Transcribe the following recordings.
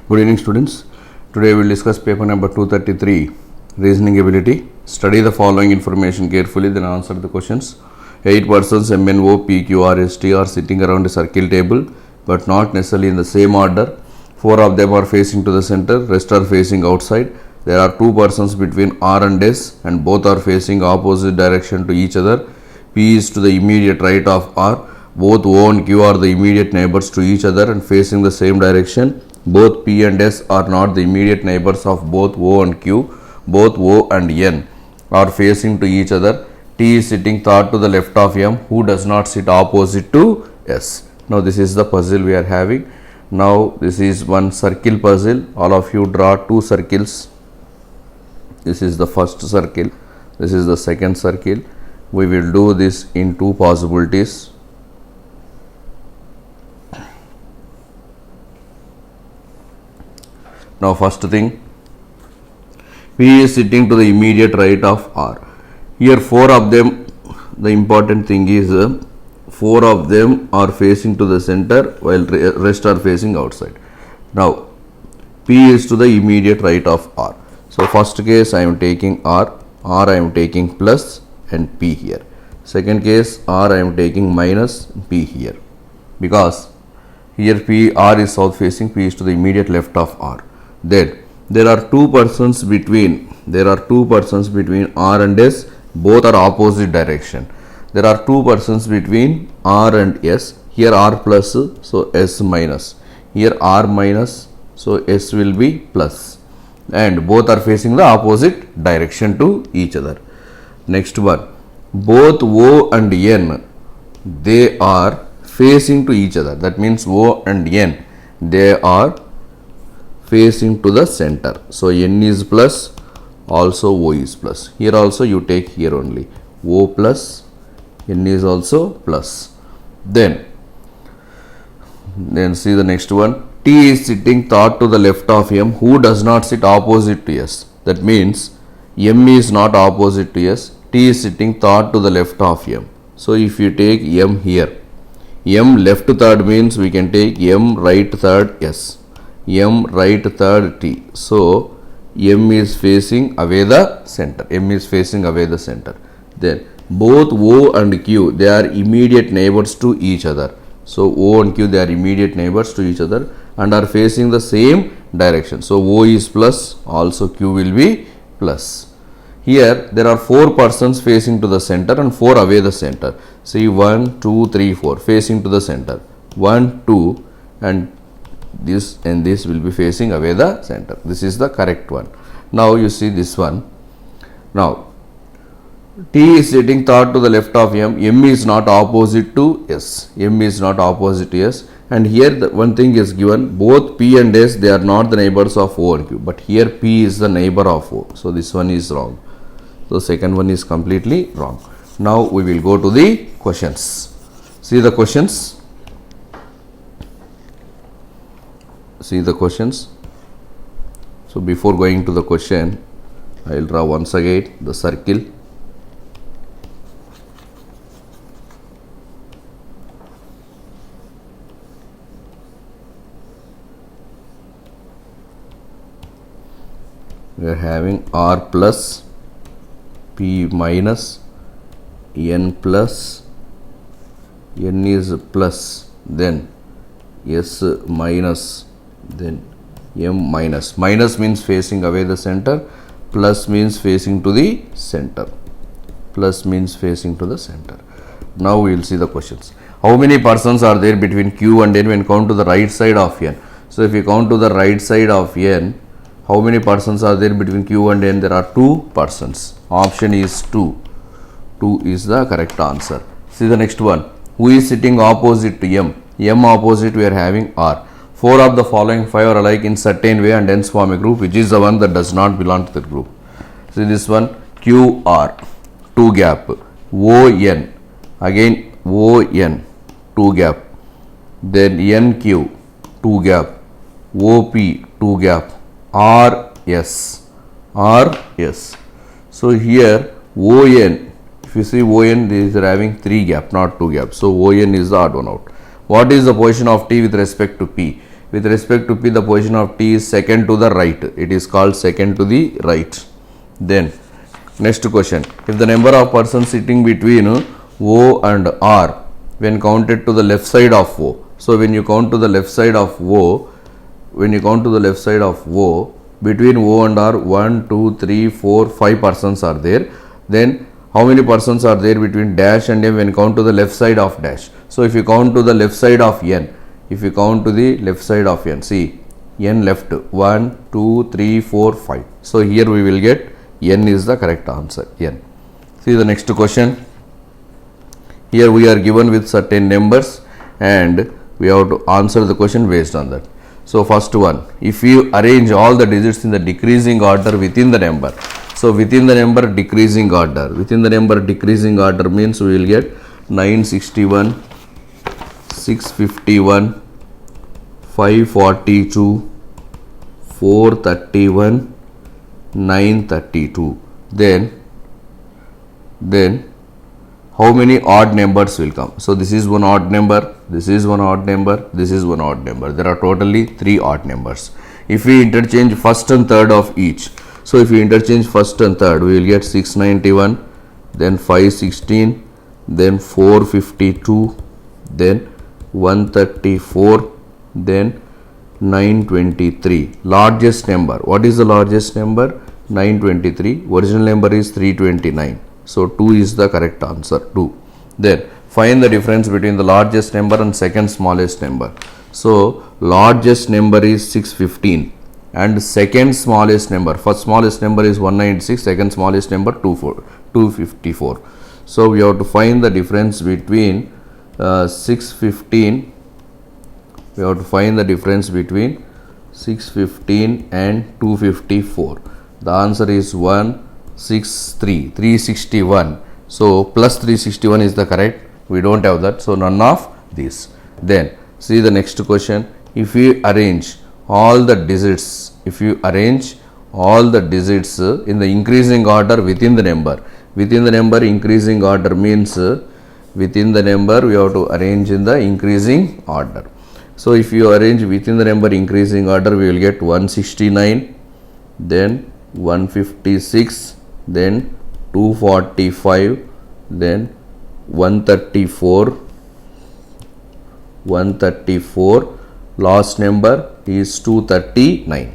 Good evening, students. Today we will discuss paper number 233, reasoning ability. Study the following information carefully, then answer the questions. 8 persons MNO, PQ, RST are sitting around a circle table, but not necessarily in the same order. 4 of them are facing to the center, rest are facing outside. There are 2 persons between R and S, and both are facing opposite direction to each other. P is to the immediate right of R. Both O and Q are the immediate neighbors to each other and facing the same direction. Both P and S are not the immediate neighbors of both O and Q. Both O and N are facing to each other. T is sitting third to the left of M, who does not sit opposite to S. Now this is the puzzle we are having. Now this is one circle puzzle. All of you draw 2 circles. This is the first circle. This is the second circle. We will do this in 2 possibilities. Now first thing, P is sitting to the immediate right of R. Here 4 of them, the important thing is 4 of them are facing to the center while rest are facing outside. Now P is to the immediate right of R. So first case I am taking R I am taking plus and P here. Second case R I am taking minus, P here, because here R is south facing, P is to the immediate left of R. Then there are 2 persons between R and S, both are opposite direction. There are 2 persons between R and S. Here R plus, so S minus. Here R minus, so S will be plus. And both are facing the opposite direction to each other. Next one, both O and N, they are facing to each other. That means O and N, they are facing to the center. So N is plus, also O is plus. Here also you take here only O plus, N is also plus. Then see the next one. T is sitting third to the left of M, who does not sit opposite to S. That means M is not opposite to S. T is sitting third to the left of M. So if you take M here, M left third means we can take M right third S, M right third T. So M is facing away the center. M is facing away the center. Then both O and Q, they are immediate neighbors to each other. So O and Q, they are immediate neighbors to each other and are facing the same direction. So O is plus, also Q will be plus. Here there are 4 persons facing to the center and 4 away the center. See 1, 2, 3, 4 facing to the center. 1, 2 and this will be facing away the center. This is the correct one. Now you see this one. Now T is sitting third to the left of M. M is not opposite to S. M is not opposite to S. And here the one thing is given, both P and S, they are not the neighbors of O and Q. But here P is the neighbor of O. So this one is wrong. So second one is completely wrong. Now we will go to the questions. See the questions. See the questions. So before going to the question, I will draw once again the circle. We are having R plus, P minus, N plus, N is plus, then S minus, then M minus. Minus means facing away the center, plus means facing to the center. Plus means facing to the center. Now we will see the questions. How many persons are there between Q and N when count to the right side of N? So if you count to the right side of N, how many persons are there between Q and N? There are 2 persons. Option is 2. 2 is the correct answer. See the next one. Who is sitting opposite to M? M opposite we are having R. 4 of the following 5 are alike in certain way and hence form a group. Which is the one that does not belong to the group? See this one. QR, 2 gap. ON, again ON, 2 gap. Then NQ, 2 gap. OP, 2 gap. RS. So here ON, if you see ON, these are having 3 gap, not 2 gap. So ON is the odd one out. What is the position of T with respect to P? With respect to P, the position of T is second to the right. It is called second to the right. Then next question. If the number of persons sitting between O and R when counted to the left side of O. So when you count to the left side of O, between O and R, 1, 2, 3, 4, 5 persons are there. Then how many persons are there between dash and M when count to the left side of dash? So if you count to the left side of N, see N left 1, 2, 3, 4, 5. So here we will get N is the correct answer. N. See the next question. Here we are given with certain numbers and we have to answer the question based on that. So first one, if you arrange all the digits in the decreasing order within the number. So within the number decreasing order means we will get 961, 651, 542, 431, 932. Then how many odd numbers will come? So this is one odd number, this is one odd number, this is one odd number. There are totally 3 odd numbers. If we interchange first and third of each, so if we interchange first and third, we will get 691, then 516, then 452, then 134, then 923. Largest number. What is the largest number? 923. Original number is 329. So 2 is the correct answer. 2. Then find the difference between the largest number and second smallest number. So largest number is 615 and second smallest number, first smallest number is 196, second smallest number 254. So we have to find the difference between 615. We have to find the difference between 615 and 254. The answer is 361. So plus 361 is the correct. We don't have that. So none of these. Then see the next question. If you arrange all the digits, in the increasing order within the number. Increasing order means within the number we have to arrange in the increasing order. So if you arrange within the number increasing order, we will get 169, then 156, then 245, then 134, last number is 239.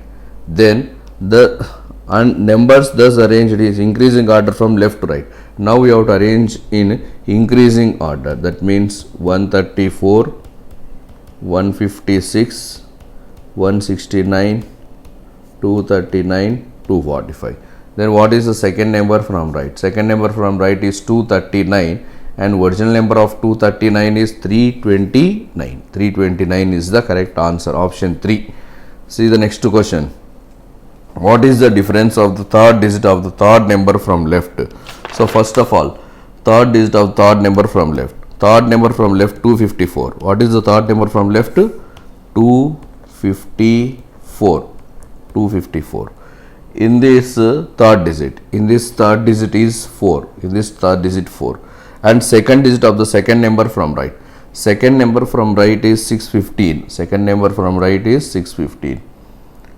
Then the numbers thus arranged is increasing order from left to right. Now we have to arrange in increasing order. That means 134, 156, 169, 239, 245. Then what is the second number from right? Second number from right is 239 and original number of 239 is 329. 329 is the correct answer. Option 3. See the next question. What is the difference of the third digit of the third number from left? So first of all, third digit of third number from left. Third number from left 254. What is the third number from left? 254. 254. In this third digit is 4. In this third digit 4. And second digit of the second number from right. Second number from right is 615. Second number from right is 615.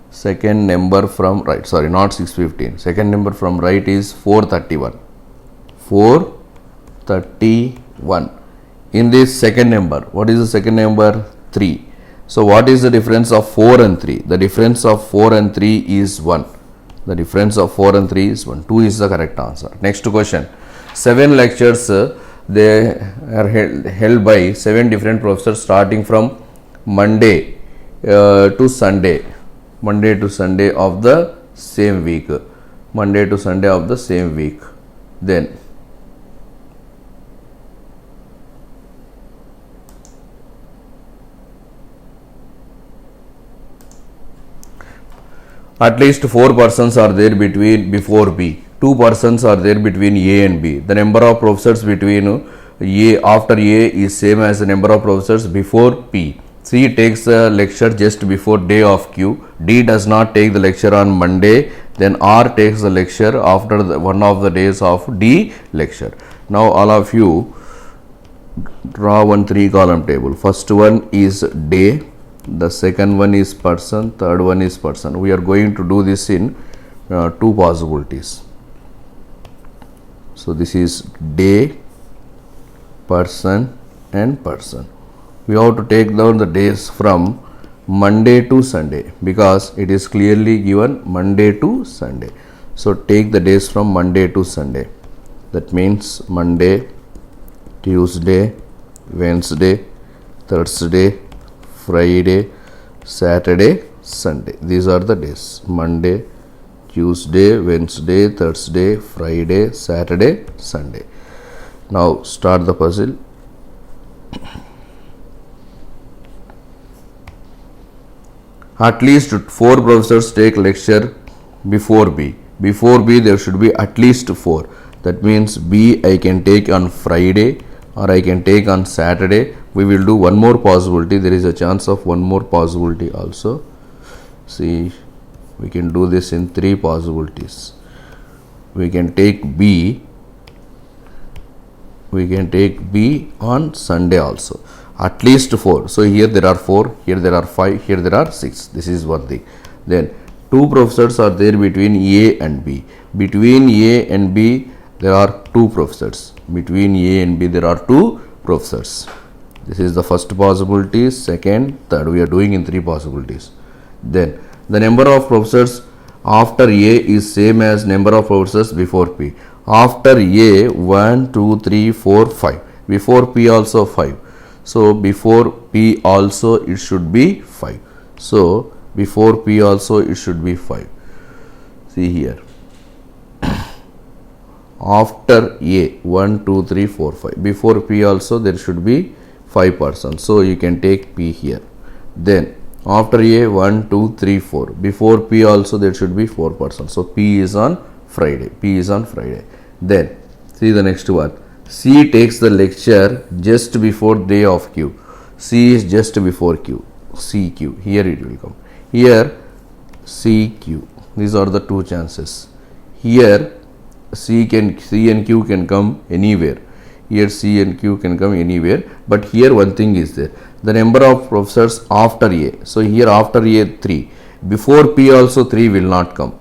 Second number from right, sorry, not 615. Second number from right is 431. 431. In this second number, what is the second number? 3. So what is the difference of 4 and 3? The difference of 4 and 3 is 1. The difference of 4 and 3 is 1. 2 is the correct answer. Next question. 7 lectures they are held by 7 different professors starting from Monday to Sunday. Monday to Sunday of the same week. Monday to Sunday of the same week. Then at least 4 persons are there before B. 2 persons are there between A and B. The number of professors between A after A is same as the number of professors before P. C takes a lecture just before day of Q. D does not take the lecture on Monday. Then R takes the lecture after one of the days of D lecture. Now all of you draw one 3-column table. First one is day, the second one is person, third one is person. We are going to do this in two possibilities. So this is day, person and person. We have to take down the days from Monday to Sunday because it is clearly given Monday to Sunday. So take the days from Monday to Sunday. That means Monday, Tuesday, Wednesday, Thursday, Friday, Saturday, Sunday. These are the days. Monday, Tuesday, Wednesday, Thursday, Friday, Saturday, Sunday. Now start the puzzle. At least 4 professors take lecture before B. Before B there should be at least 4. That means B I can take on Friday or I can take on Saturday. We will do one more possibility. There is a chance of one more possibility also. See, we can do this in 3 possibilities. We can take B. We can take B on Sunday also. At least 4. So here there are 4, here there are 5, here there are 6. This is one thing. Then 2 professors are there between A and B. Between A and B there are 2 professors. Between A and B there are 2 professors. This is the first possibility, second, third. We are doing in 3 possibilities. Then the number of professors after A is same as number of professors before P. After A 1, 2, 3, 4, 5. Before P also 5. So before P also it should be 5. So before P also it should be 5. See here. After A 1, 2, 3, 4, 5. Before P also there should be 5 persons. So you can take P here. Then after A 1, 2, 3, 4. Before P also there should be 4 persons. So P is on Friday. P is on Friday. Then see the next one. C takes the lecture just before day of Q. C is just before Q. CQ. Here it will come. Here CQ. These are the 2 chances. Here C and Q can come anywhere. Here C and Q can come anywhere. But here one thing is there. The number of professors after A. So here after A 3. Before P also 3 will not come.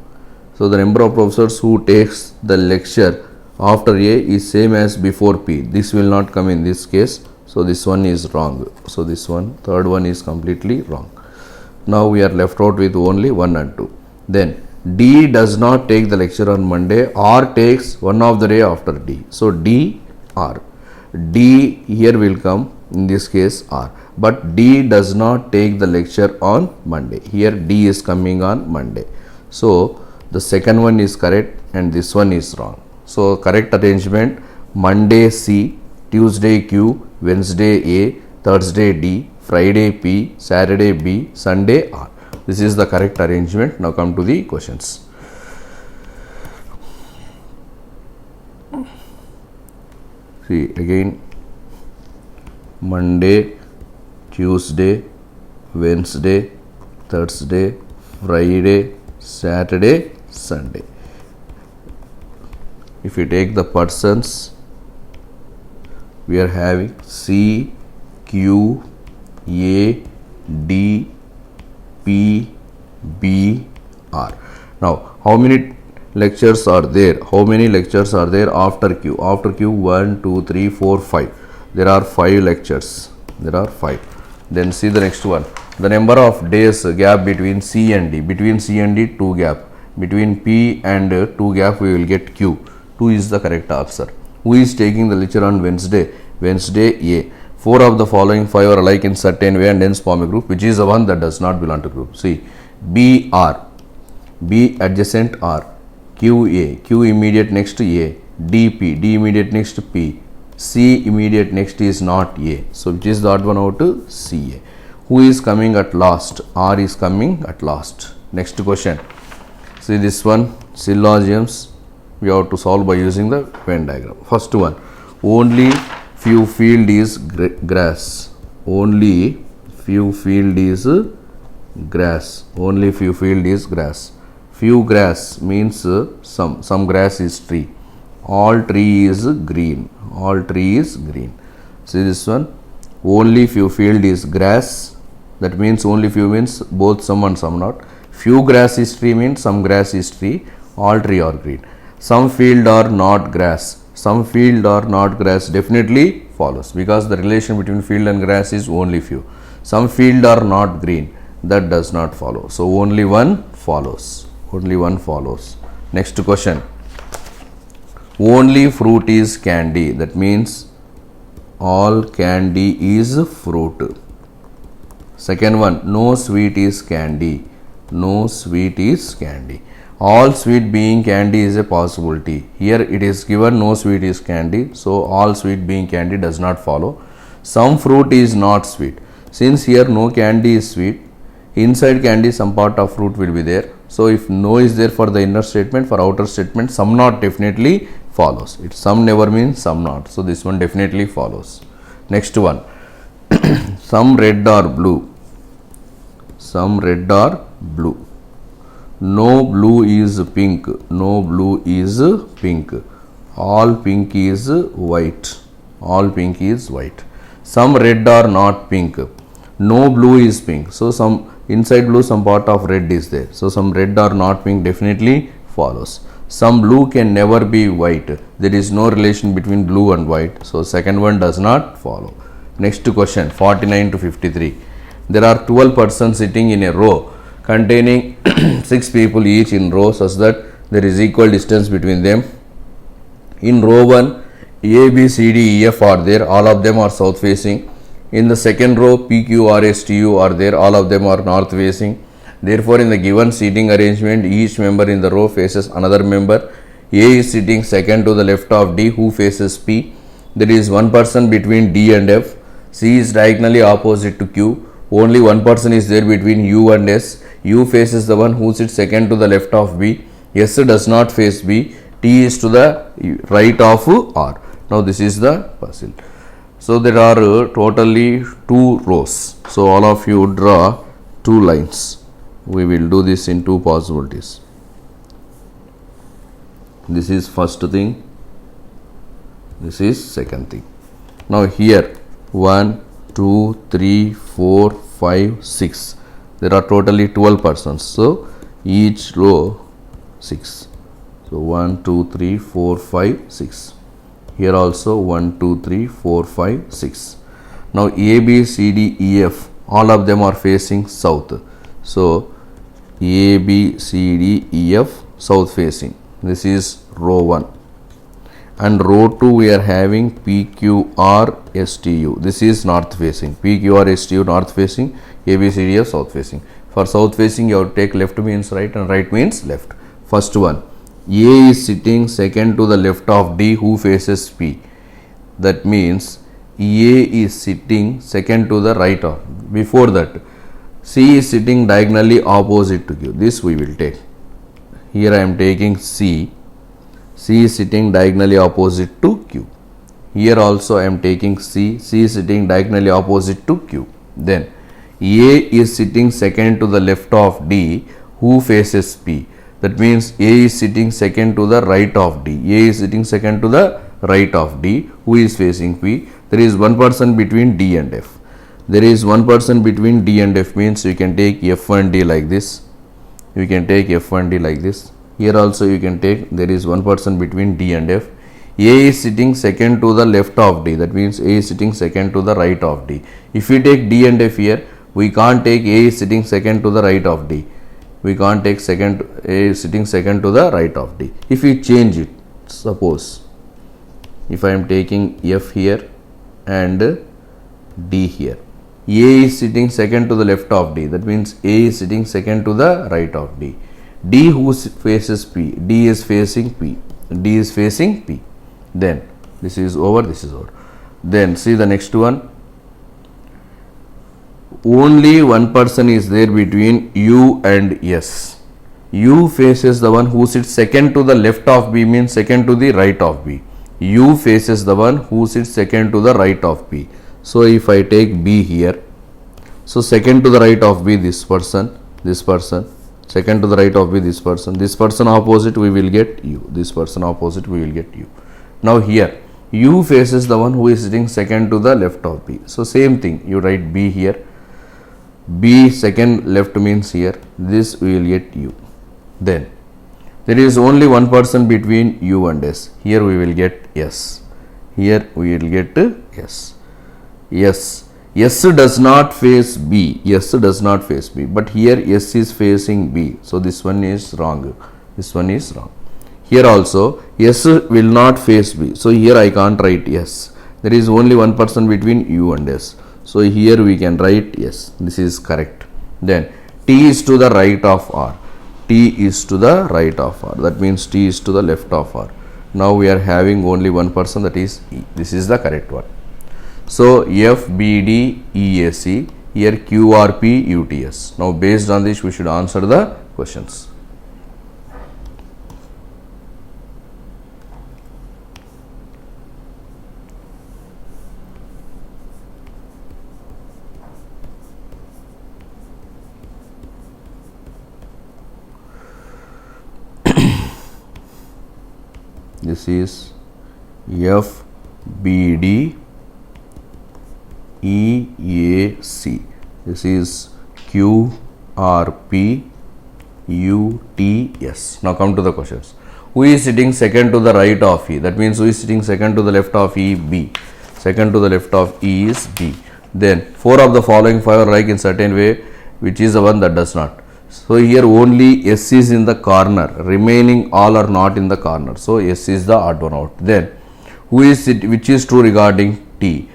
So the number of professors who takes the lecture after A is same as before P. This will not come in this case. So this one is wrong. So this one, third one is completely wrong. Now we are left out with only 1 and 2. Then D does not take the lecture on Monday. R takes one of the day after D. So D, R. D here will come in this case R. But D does not take the lecture on Monday. Here D is coming on Monday. So the second one is correct and this one is wrong. So correct arrangement: Monday C, Tuesday Q, Wednesday A, Thursday D, Friday P, Saturday B, Sunday R. This is the correct arrangement. Now come to the questions. See again, Monday, Tuesday, Wednesday, Thursday, Friday, Saturday, Sunday. If you take the persons, we are having C, Q, A, D, P, B, R. Now, how many lectures are there? How many lectures are there after Q? After Q, 1, 2, 3, 4, 5. There are 5 lectures. There are 5. Then see the next one. The number of days gap between C and D. Between C and D, 2 gap. Between P and 2 gap, we will get Q. 2 is the correct answer. Who is taking the lecture on Wednesday? Wednesday A. 4 of the following 5 are alike in certain way and hence form a group. Which is the one that does not belong to group? See, B R. B adjacent R. Q A. Q immediate next to A. D P. D immediate next to P. C immediate next is not A. So which is the odd one out to C A. Who is coming at last? R is coming at last. Next question. See this one, syllogisms. We have to solve by using the Venn diagram. First one, only few field is grass. Only few field is grass. Only few field is grass. Few grass means some grass is tree. All tree is green. All tree is green. See this one, only few field is grass. That means only few means both some and some not. Few grass is tree means some grass is tree, all tree are green. Some field are not grass. Some field are not grass definitely follows because the relation between field and grass is only few. Some field are not green, that does not follow. So only one follows. Only one follows. Next question. Only fruit is candy. That means all candy is fruit. Second one, no sweet is candy. No sweet is candy. All sweet being candy is a possibility. Here it is given no sweet is candy. So all sweet being candy does not follow. Some fruit is not sweet. Since here no candy is sweet, inside candy some part of fruit will be there. So if no is there for the inner statement, for outer statement, some not definitely follows. It some never means some not. So this one definitely follows. Next one. Some red or blue. Some red or blue. No blue is pink. No blue is pink. All pink is white. All pink is white. Some red are not pink. No blue is pink. So some inside blue some part of red is there. So some red or not pink definitely follows. Some blue can never be white. There is no relation between blue and white. So second one does not follow. Next question 49 to 53. There are 12 persons sitting in a row containing 6 people each in row such that there is equal distance between them. In row 1, A, B, C, D, E, F are there. All of them are south facing. In the second row, P, Q, R, S, T, U are there. All of them are north facing. Therefore, in the given seating arrangement, each member in the row faces another member. A is sitting second to the left of D, who faces P. There is one person between D and F. C is diagonally opposite to Q. Only one person is there between U and S. U faces the one who sits second to the left of B. S does not face B. T is to the right of R. Now this is the puzzle. So there are totally 2 rows. So all of you draw 2 lines. We will do this in 2 possibilities. This is first thing. This is second thing. Now here 1, 2, 3, 4, 5, 6. There are totally 12 persons. So each row 6. So 1, 2, 3, 4, 5, 6. Here also 1, 2, 3, 4, 5, 6. Now A, B, C, D, E, F, all of them are facing south. So A, B, C, D, E, F, south facing. This is row 1. And row 2 we are having P, Q, R, S, T, U. This is north facing. P, Q, R, S, T, U north facing. A, B, C, D, F south facing. For south facing you have to take left means right and right means left. First one. A is sitting second to the left of D, who faces P. That means A is sitting second to the right of. Before that, C is sitting diagonally opposite to Q. This we will take. Here I am taking C. C is sitting diagonally opposite to Q. Here also I am taking C. C is sitting diagonally opposite to Q. Then A is sitting second to the left of D, who faces P. That means A is sitting second to the right of D. A is sitting second to the right of D, who is facing P. There is one person between D and F. There is one person between D and F means you can take F and D like this. You can take F and D like this. Here also you can take, there is one person between D and F. A is sitting second to the left of D. That means A is sitting second to the right of D. If we take D and F here, we can't take A is sitting second to the right of D. We can't take A is sitting second to the right of D. If we change it, suppose if I am taking F here and D here, A is sitting second to the left of D. That means A is sitting second to the right of D. D who faces P, D is facing P, D is facing P. Then this is over, this is over. Then see the next one. Only one person is there between U and S. U faces the one who sits second to the left of B, means second to the right of B. U faces the one who sits second to the right of B. So if I take B here, so second to the right of B this person, second to the right of B this person opposite we will get U, this person opposite we will get U. Now here U faces the one who is sitting second to the left of B. So same thing, you write B here. B second left means here, this we will get U. Then there is only one person between U and S. Here we will get S. Here we will get S. S. S does not face B. S does not face B. But here S is facing B. So this one is wrong. This one is wrong. Here also S will not face B. So here I can't write S. There is only one person between U and S. So here we can write S. This is correct. Then T is to the right of R. T is to the right of R. That means T is to the left of R. Now we are having only one person, that is E. This is the correct one. So F, B, D, E, A, C. Here Q, R, P, U, T, S. Now based on this we should answer the questions. This is F, B, D, E, A, C. This is Q, R, P, U, T, S. Now come to the questions. Who is sitting second to the right of E? That means who is sitting second to the left of E? B. Second to the left of E is B. Then 4 of the following 5 are like in certain way, which is the one that does not. So here only S is in the corner, remaining all are not in the corner. So S is the odd one out. Then who is it, which is true regarding T?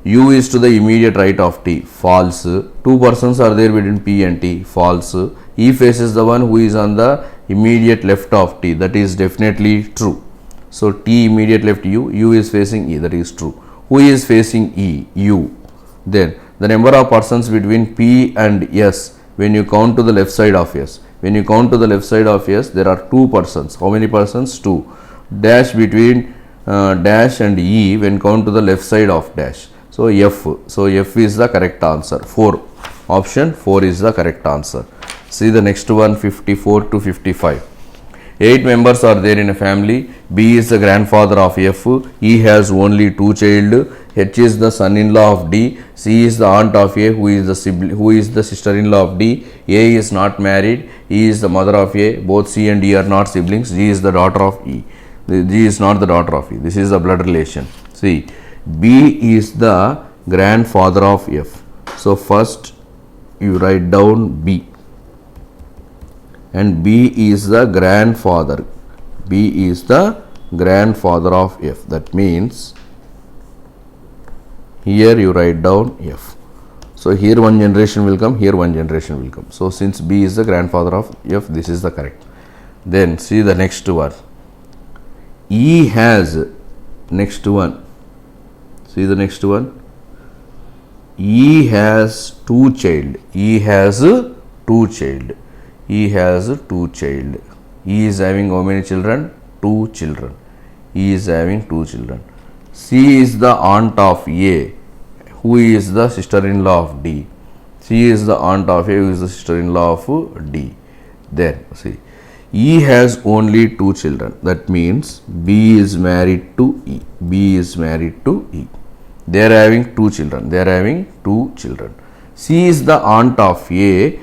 U is to the immediate right of T, false. 2 persons are there between P and T, false. E faces the one who is on the immediate left of T, that is definitely true. So T immediate left U, U is facing E, that is true. Who is facing E? U. Then the number of persons between P and S when you count to the left side of S. When you count to the left side of S, there are 2 persons. How many persons? 2. Dash between dash and E when count to the left side of dash. So F. So F is the correct answer. 4. Option 4 is the correct answer. See the next one, 54 to 55. 8 members are there in a family. B is the grandfather of F. E has only 2 children. H is the son-in-law of D. C is the aunt of A, who is the sister-in-law of D. A is not married. E is the mother of A. Both C and D are not siblings. G is the daughter of E. G is not the daughter of E. This is the blood relation. See, B is the grandfather of F. So first you write down B. And B is the grandfather. B is the grandfather of F. That means here you write down F. So here one generation will come, here one generation will come. So since B is the grandfather of F, this is the correct. Then see the next one. E has, next one. See the next one. E has 2 children. E has 2 children. E has 2 children. E is having how many children? 2 children. E is having 2 children. C is the aunt of A, who is the sister-in-law of D. C is the aunt of A, who is the sister-in-law of D. Then see, E has only 2 children. That means B is married to E. B is married to E. They are having 2 children. They are having 2 children. C is the aunt of A,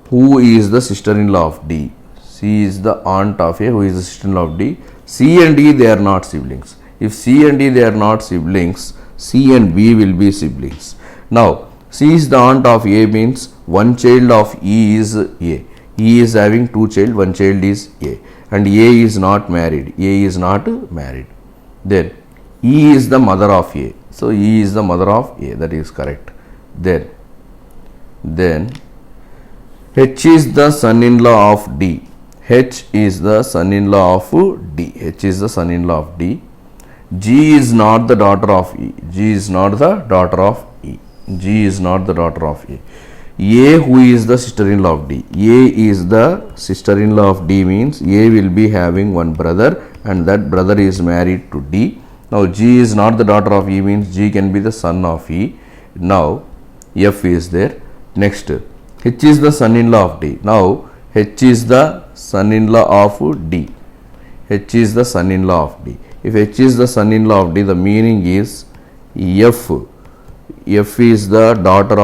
who is the sister-in-law of D. C is the aunt of A, who is the sister-in-law of D. C and D, they are not siblings. If C and D, they are not siblings, C and B will be siblings. Now, C is the aunt of A means one child of E is A. E is having 2 children, one child is A. And A is not married. A is not married. Then, E is the mother of A. So, E is the mother of A. That is correct. Then H is the son-in-law of D. H is the son-in-law of D. H is the son-in-law of D. G is not the daughter of E. G is not the daughter of E. G is not the daughter of A. A, who is the sister-in-law of D. A is the sister-in-law of D means A will be having one brother and that brother is married to D. Now G is not the daughter of E means G can be the son of E. Now F is there. Next, H is the son-in-law of D. Now H is the son-in-law of D. H is the son-in-law of D. If H is the son-in-law of D, the meaning is F F is the daughter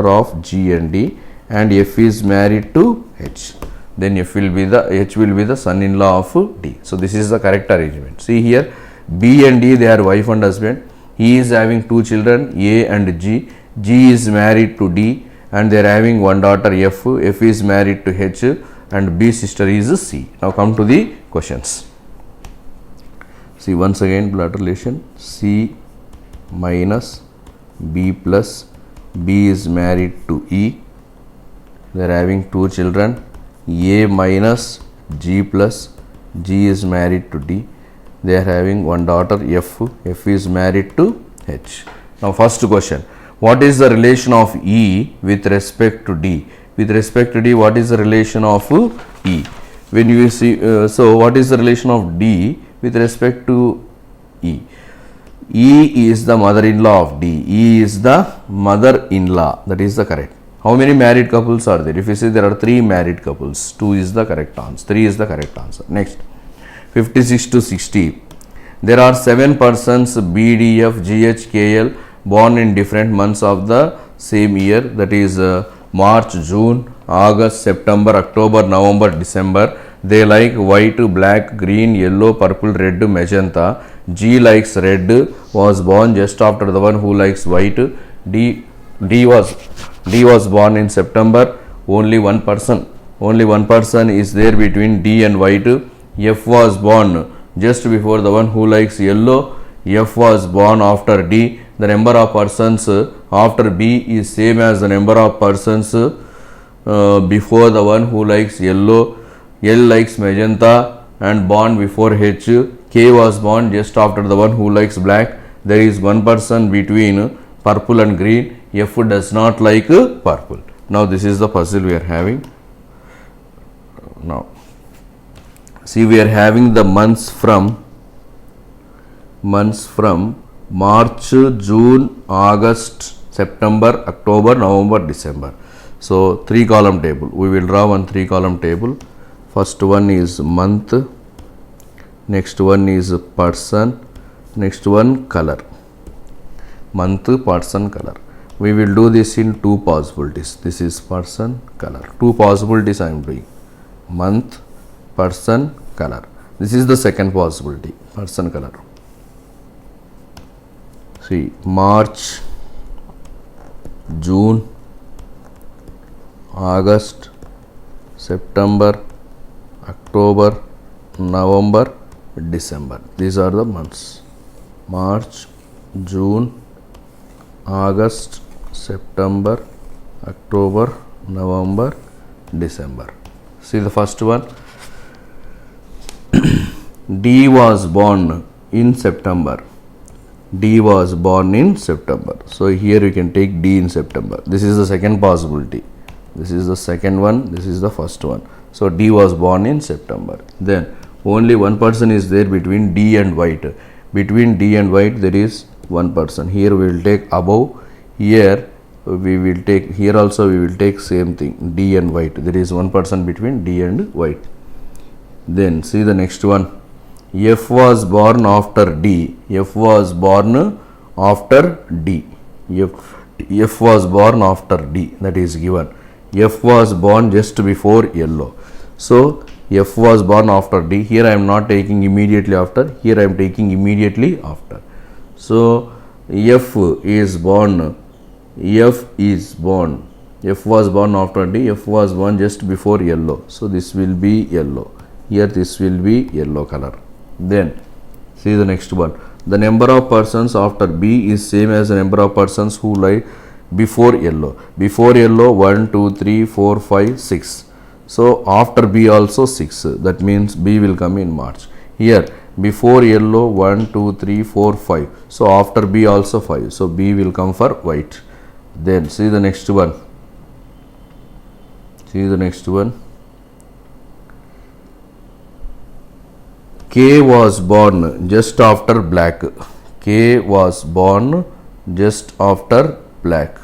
of G and D, and F is married to H. Then H will be the son-in-law of D. So this is the correct arrangement. See here, B and D, they are wife and husband. He is having two children, A and G. G is married to D, and they are having one daughter, F. F is married to H, and B sister is C. Now come to the questions. See once again blood relation, C minus B plus, B is married to E. They are having two children, A minus G plus, G is married to D. They are having one daughter, F. F is married to H. Now first question, what is the relation of E with respect to D? With respect to D, what is the relation of E? When you see, so what is the relation of D with respect to E? E is the mother-in-law of D. E is the mother-in-law. That is the correct. How many married couples are there? If you say there are 3 married couples, 2 is the correct answer. 3 is the correct answer. Next, 56 to 60. There are 7 persons B, D, F, G, H, K, L born in different months of the same year. That is March, June, August, September, October, November, December. They like white, black, green, yellow, purple, red, magenta. G likes red, was born just after the one who likes white. D was born in September. Only one person is there between D and white. F was born just before the one who likes yellow. F was born after D. The number of persons after B is same as the number of persons before the one who likes yellow. L likes magenta and born before H. K was born just after the one who likes black. There is one person between purple and green. F does not like purple. Now this is the puzzle we are having. Now see, we are having the months from March, June, August, September, October, November, December. So 3 column table. We will draw one 3 column table. First one is month, next one is person, next one color. Month, person, color. We will do this in 2 possibilities. This is person, color. 2 possibilities I am doing. Month, person, color. This is the second possibility, person, color. See, March, June, August, September, October, November, December. These are the months. March, June, August, September, October, November, December. See the first one. D was born in September. D was born in September. So here you can take D in September. This is the second possibility. This is the second one. This is the first one. So D was born in September. Then only one person is there between D and white. Between D and white there is one person. Here we will take above. Here we will take, here also we will take same thing, D and white. There is one person between D and white. Then see the next one. F was born after D. F was born after D. F was born after D. That is given. F was born just before yellow. So F was born after D. Here I am not taking immediately after. Here I am taking immediately after. So F is born. F was born after D. F was born just before yellow. So this will be yellow. Here this will be yellow color. Then see the next one. The number of persons after B is same as the number of persons who lie before yellow. Before yellow 1, 2, 3, 4, 5, 6. So after B also 6. That means B will come in March. Here before yellow 1, 2, 3, 4, 5. So after B also 5. So B will come for white. Then see the next one. See the next one. K was born just after black. K was born just after black.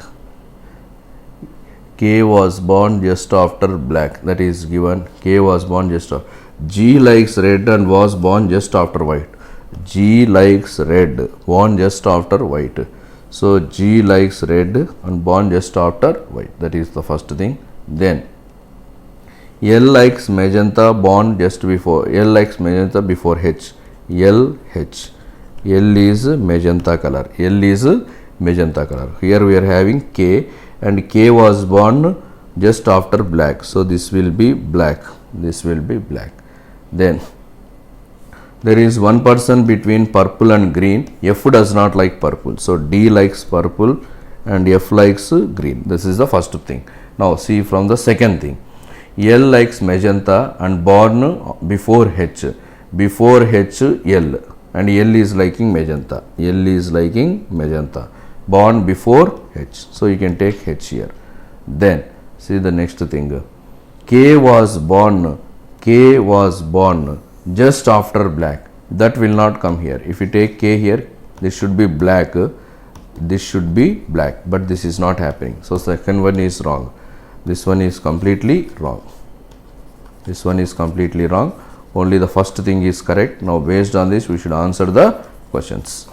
K was born just after black. That is given. K was born just after. G likes red and was born just after white. G likes red, born just after white. So G likes red and born just after white. That is the first thing. Then L likes magenta, born just before. L likes magenta before H. L H. L is magenta color. L is magenta color. Here we are having K, and K was born just after black. So this will be black. This will be black. Then there is one person between purple and green. F does not like purple. So D likes purple and F likes green. This is the first thing. Now see from the second thing. L likes magenta and born before H. Before H, L. And L is liking magenta. L is liking magenta. Born before H. So you can take H here. Then see the next thing. K was born just after black. That will not come here. If you take K here, this should be black. This should be black. But this is not happening. So second one is wrong. This one is completely wrong. This one is completely wrong. Only the first thing is correct. Now based on this, we should answer the questions.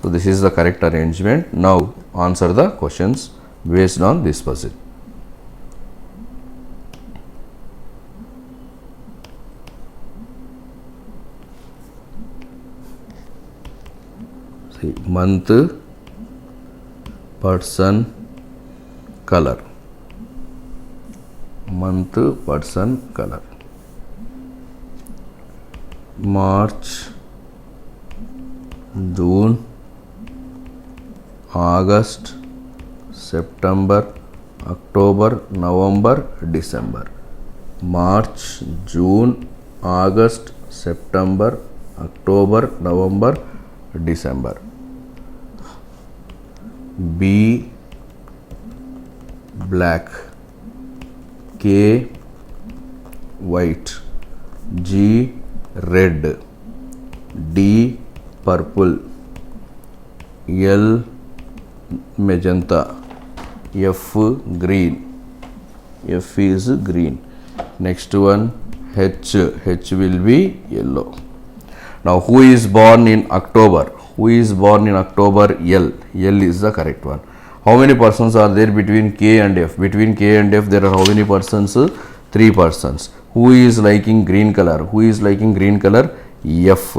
So this is the correct arrangement. Now answer the questions based on this puzzle. See, month, person, color. Month, person, color. March, June, August, September, October, November, December. March, June, August, September, October, November, December. B, black. K, white. G, red. D, purple. L, magenta. F, green. F is green. Next one, H. H will be yellow. Now who is born in October? Who is born in October? L. L is the correct one. How many persons are there between K and F? Between K and F there are how many persons? 3 persons. Who is liking green color? Who is liking green color? F.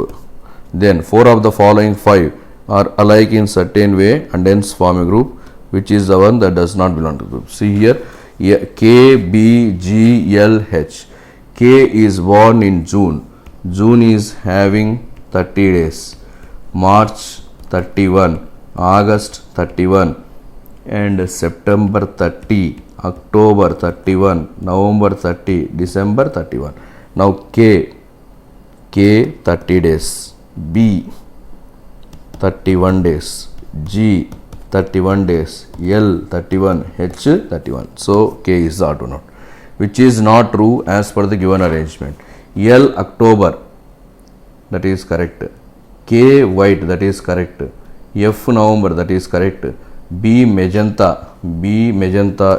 Then 4 of the following 5 are alike in certain way and hence form a group. Which is the one that does not belong to the group? See here, K, B, G, L, H. K is born in June. June is having 30 days. March 31, August 31, and September 30, October 31, November 30, December 31. Now K 30 days, B 31 days, G 31 days, L 31, H 31. So K is the auto node, which is not true as per the given arrangement. L October, that is correct. K white, that is correct. F November, that is correct. B magenta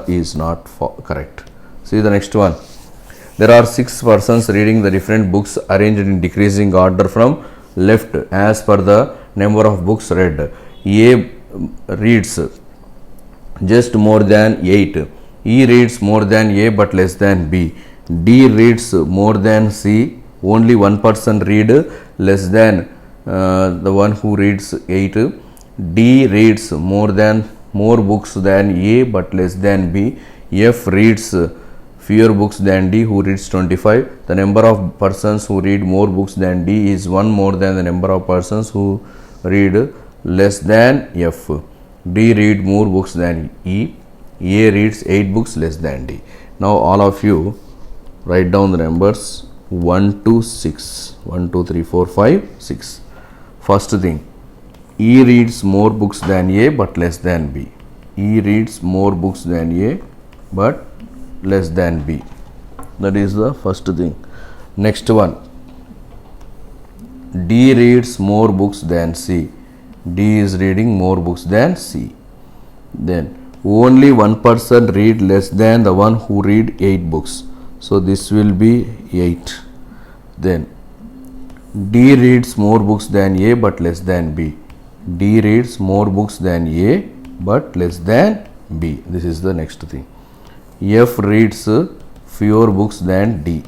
is not correct. See the next one. There are 6 persons reading the different books arranged in decreasing order from left as per the number of books read. A reads just more than 8. E reads more than A but less than B. D reads more than C. Only one person read less than the one who reads 8. D reads more books than A but less than B. F reads fewer books than D who reads 25. The number of persons who read more books than D is 1 more than the number of persons who read less than F. D read more books than E. A reads 8 books less than D. Now all of you write down the numbers 1 to 6. 1, 2, 3, 4, 5, 6. First thing, E reads more books than A but less than B. E reads more books than A but less than B. That is the first thing. Next one, D reads more books than C. D is reading more books than C. Then only one person read less than the one who read 8 books. So this will be 8. Then D reads more books than A but less than B. D reads more books than A but less than B. This is the next thing. F reads fewer books than D.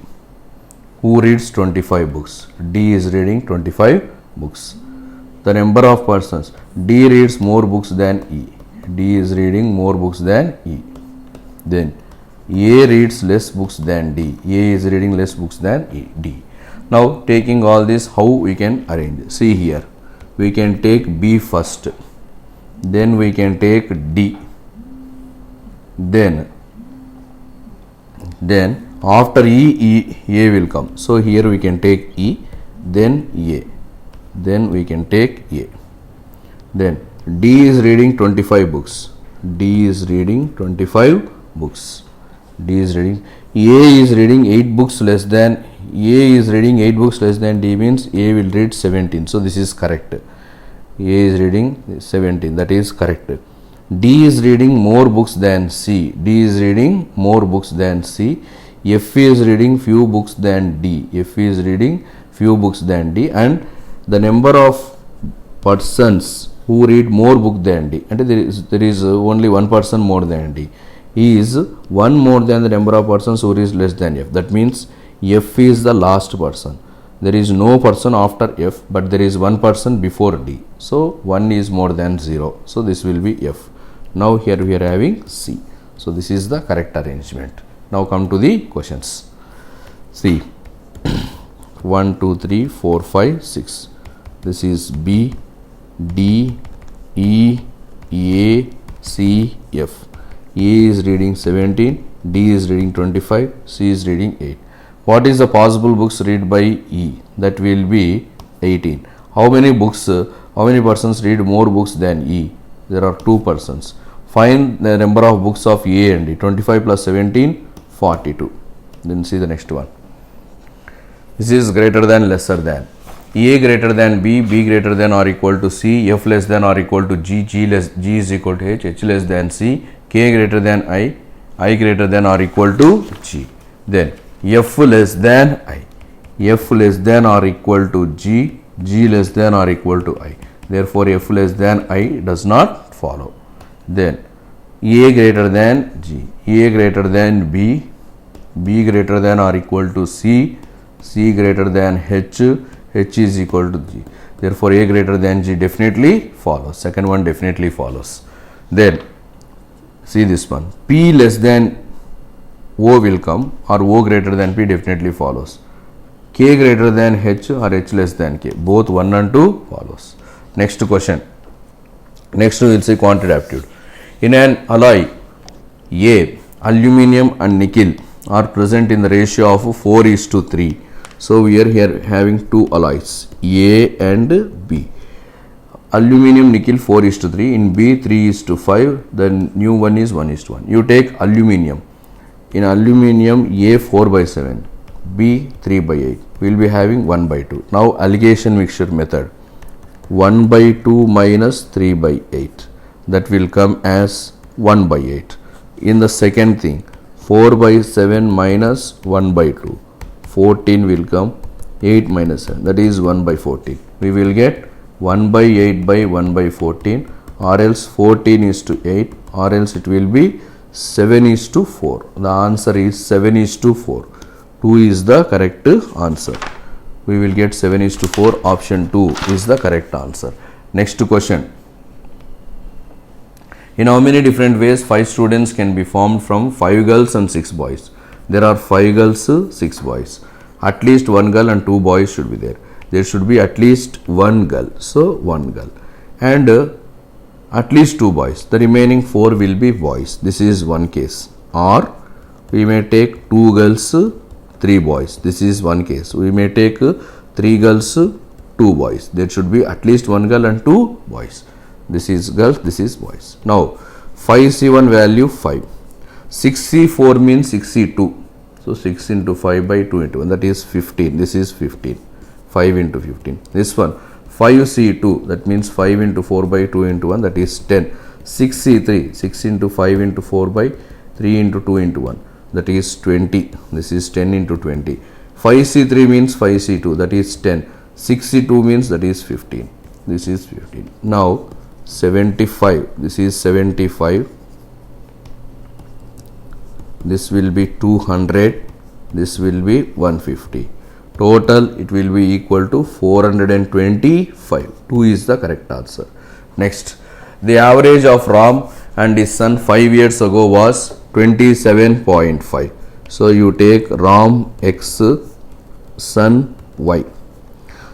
Who reads 25 books? D is reading 25 books. The number of persons. D reads more books than E. D is reading more books than E. Then A reads less books than D. A is reading less books than D. Now taking all this, how we can arrange? See here. We can take B first. Then we can take D. Then after E, A will come. So here we can take E, then A. Then we can take A. Then D is reading 25 books. D is reading 25 books. D is reading. A is reading 8 books less than. A is reading 8 books less than D means A will read 17. So this is correct. A is reading 17. That is correct. D is reading more books than C. D is reading more books than C. F is reading few books than D. F is reading few books than D. And the number of persons who read more book than D, and there is only one person more than D, is one more than the number of persons who reads less than F. That means F is the last person. There is no person after F, but there is one person before D. So 1 is more than 0. So this will be F. Now here we are having C. So this is the correct arrangement. Now come to the questions. See 1, 2, 3, 4, 5, 6. This is B, D, E, A, C, F. A is reading 17, D is reading 25, C is reading 8. What is the possible books read by E? That will be 18. How many persons read more books than E? There are 2 persons. Find the number of books of A and D. 25 plus 17, 42. Then see the next one. This is greater than, lesser than. A greater than B, B greater than or equal to C, F less than or equal to G, G is equal to H less than C, K greater than I greater than or equal to G. Then F less than I, F less than or equal to G, G less than or equal to I. Therefore, F less than I does not follow. Then A greater than G, A greater than B, B greater than or equal to C, C greater than H, H is equal to G. Therefore, A greater than G definitely follows. Second one definitely follows. Then see this one. P less than O will come, or O greater than P definitely follows. K greater than H or H less than K. Both 1 and 2 follows. Next question. Next we will see quantitative aptitude. In an alloy A, aluminium and nickel are present in the ratio of 4:3. So we are here having 2 alloys A and B. Aluminium nickel 4:3, in B 3:5, the new one is 1:1. You take aluminium. In aluminium A 4/7, B 3/8. We will be having 1/2. Now alligation mixture method. 1/2 minus 3/8. That will come as 1/8. In the second thing, 4/7 minus 1/2. 14 will come, 8 minus 7, that is 1/14. We will get 1/8 by 1/14, or else 14:8, or else it will be 7:4. The answer is 7:4. 2 is the correct answer. We will get 7:4. Option 2 is the correct answer. Next question. In how many different ways 5 students can be formed from 5 girls and 6 boys? There are 5 girls, 6 boys. At least 1 girl and 2 boys should be there. There should be at least 1 girl. So 1 girl. And at least 2 boys. The remaining 4 will be boys. This is one case. Or we may take 2 girls, 3 boys. This is one case. We may take 3 girls, 2 boys. There should be at least 1 girl and 2 boys. This is girls, this is boys. Now 5C1 value 5. 6C4 means 6C2. So 6 into 5 by 2 into 1, that is 15. This is 15. 5 into 15. This one 5C2, that means 5 into 4 by 2 into 1, that is 10. 6C3, 6 into 5 into 4 by 3 into 2 into 1, that is 20. This is 10 into 20. 5C3 means 5C2, that is 10. 62 means that is 15. This is 15. Now 75. This is 75. This will be 200. This will be 150. Total it will be equal to 425. 2 is the correct answer. Next, the average of Ram and his son 5 years ago was 27.5. So you take Ram X, son Y.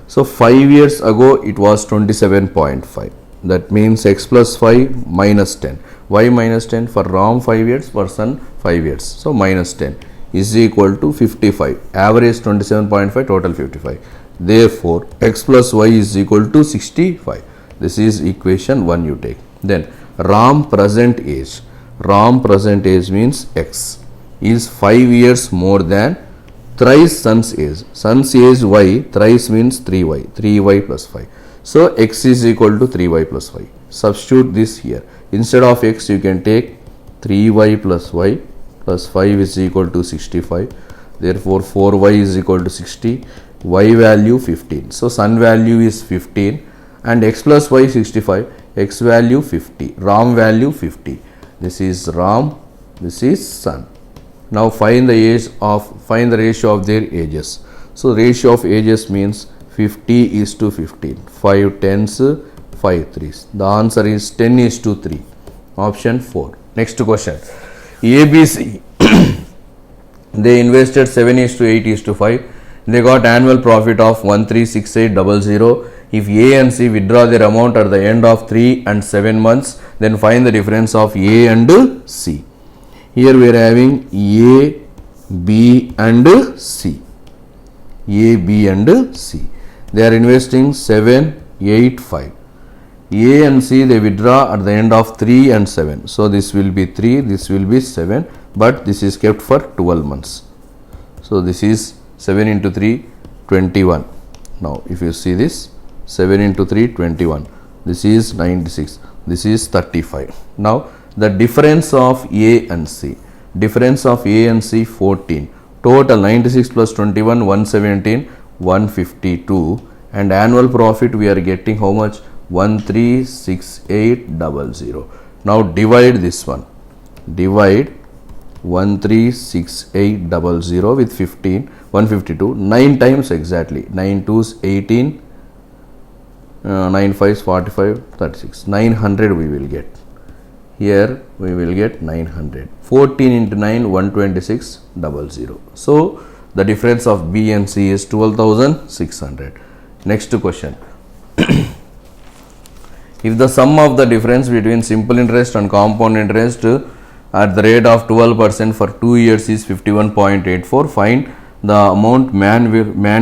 So 5 years ago it was 27.5. That means x plus 5 minus 10. Y minus 10 for Ram 5 years, for son 5 years. So minus 10 is equal to 55. Average 27.5, total 55. Therefore, x plus y is equal to 65. This is equation 1 you take. Then Ram present age. Ram present age means x is 5 years more than thrice son's age. Son's age y, thrice means 3y. 3y plus 5. So x is equal to 3y plus y. Substitute this here. Instead of x you can take 3y plus y plus 5 is equal to 65. Therefore 4y is equal to 60. Y value 15. So son value is 15 and x plus y 65. X value 50. Ram value 50. This is Ram. This is son. Now find the ratio of their ages. So ratio of ages means 50 is to 15. 5 tens, 5 threes. The answer is 10 is to 3. Option 4. Next question. ABC. They invested 7 is to 8 is to 5. They got annual profit of 136800. If A and C withdraw their amount at the end of 3 and 7 months, then find the difference of A and C. Here we are having A, B and C. A, B and C. They are investing 7, 8, 5. A and C they withdraw at the end of 3 and 7. So this will be 3, this will be 7, but this is kept for 12 months. So this is 7 into 3, 21. Now if you see this, 7 into 3, 21. This is 96. This is 35. Now the difference of A and C. Difference of A and C 14. Total 96 plus 21, 117, 152. And annual profit we are getting how much? 136800. Now divide this one. Divide 136800 with 15, 152. 9 times exactly. 9 2s 18. 9 5s 45, 36. 900 we will get. Here we will get 900. 14 into 9, 12600. So the difference of B and C is 12,600. Next question. If the sum of the difference between simple interest and compound interest at the rate of 12% for 2 years is 51.84, find the amount man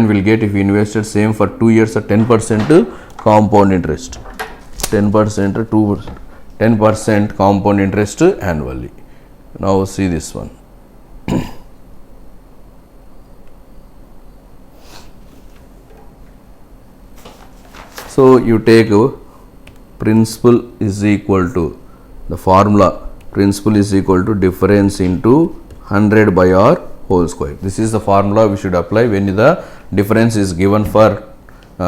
will get if he invested same for 2 years at 10% compound interest. 10% 2%. 10% compound interest annually. Now see this one. So you take principal is equal to the formula. Principal is equal to difference into 100 by r whole square. This is the formula we should apply when the difference is given for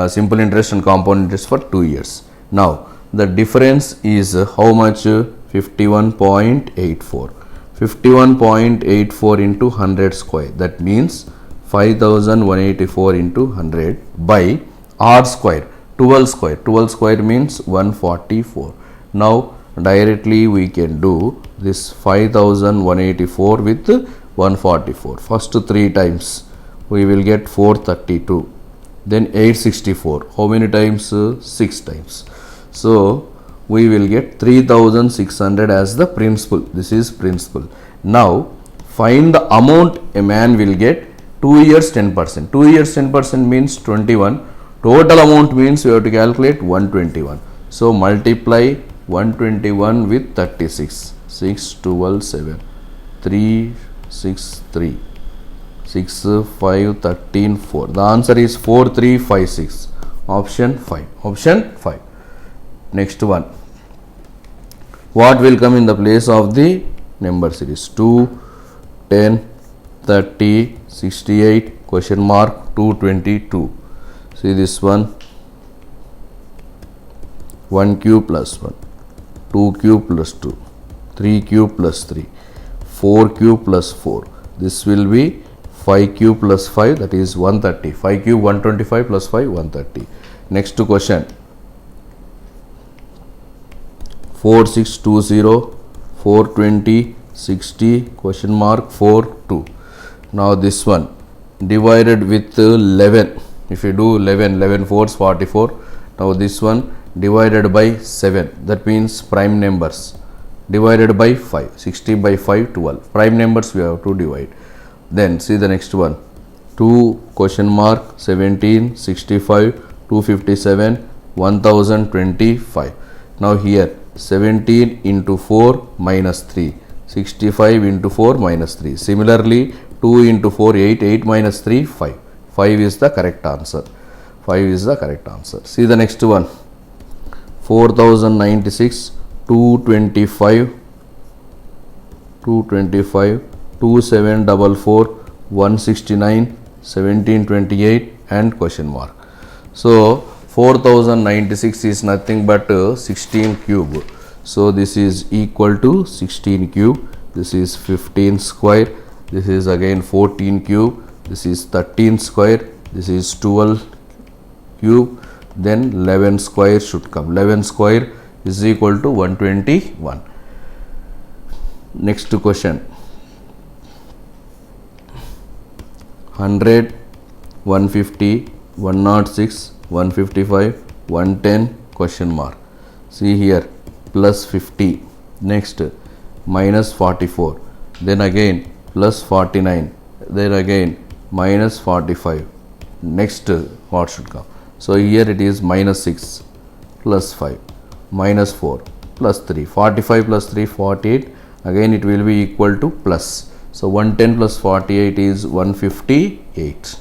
simple interest and compound interest for 2 years. Now the difference is how much? 51.84. 51.84 into 100 square. That means 5184 into 100 by r square. 12 square. 12 square means 144. Now directly we can do this 5184 with 144. First 3 times we will get 432. Then 864. How many times? 6 times. So we will get 3600 as the principal. This is principal. Now find the amount a man will get 2 years 10%. 2 years 10% means 21. Total amount means you have to calculate 121. So multiply 121 with 36. 6, 12, 7. 3, 6, 3. 6, 5, 13, 4. The answer is 4356. Option 5. Option 5. Next one. What will come in the place of the number series? 2, 10, 30, 68, question mark, 222. See this one, 1 cube plus 1, 2 cube plus 2, 3 cube plus 3, 4 cube plus 4. This will be 5 cube plus 5, that is 130. 5 cube 125 plus 5 130. Next question, 4620, 420, 60, question mark 4 2. Now this one divided with 11. If you do 11 fours 44. Now this one divided by 7, that means prime numbers, divided by 5, 60 by 5 12. Prime numbers we have to divide. Then see the next one, 2 question mark 17, 65, 257, 1025. Now here 17 into 4 minus 3, 65 into 4 minus 3. Similarly 2 into 4 8, 8 minus 3 5. 5 is the correct answer. 5 is the correct answer. See the next one, 4096, 225, 2744, 169, 1728 and question mark. So 4096 is nothing but 16 cube. So this is equal to 16 cube. This is 15 square. This is again 14 cube. This is 13 square. This is 12 cube. Then 11 square should come. 11 square is equal to 121. Next question, 100, 150, 106, 155, 110 question mark. See here, plus 50. Next minus 44. Then again plus 49. Then again minus 45. Next what should come? So here it is minus 6 plus 5 minus 4 plus 3. 45 plus 3 48. Again it will be equal to plus. So 110 plus 48 is 158.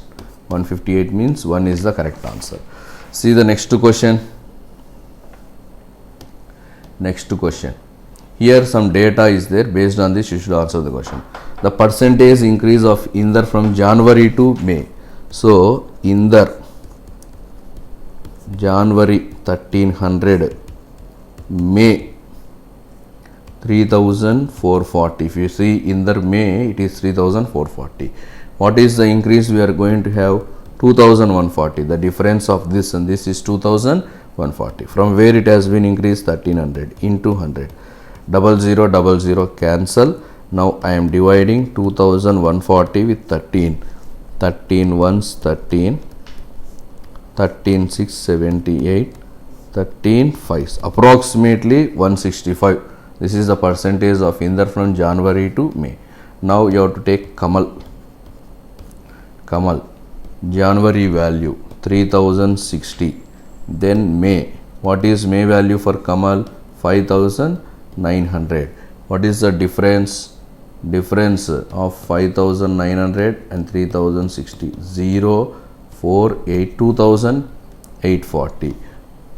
158 means 1 is the correct answer. See the next question. Next question. Here some data is there. Based on this you should answer the question. The percentage increase of Inder from January to May. So Inder January 1300, May 3440. If you see in the May, it is 3440. What is the increase we are going to have? 2140. The difference of this and this is 2140. From where it has been increased? 1300 into 100. 0000 cancel. Now I am dividing 2140 with 13. 13 ones 13. 13 6 78. 13 5s. Approximately 165. This is the percentage of Inder from January to May. Now you have to take Kamal. Kamal. January value 3060. Then May. What is May value for Kamal? 5900. What is the difference? Difference of 5900 and 3060. 0, 4, 8, 2840.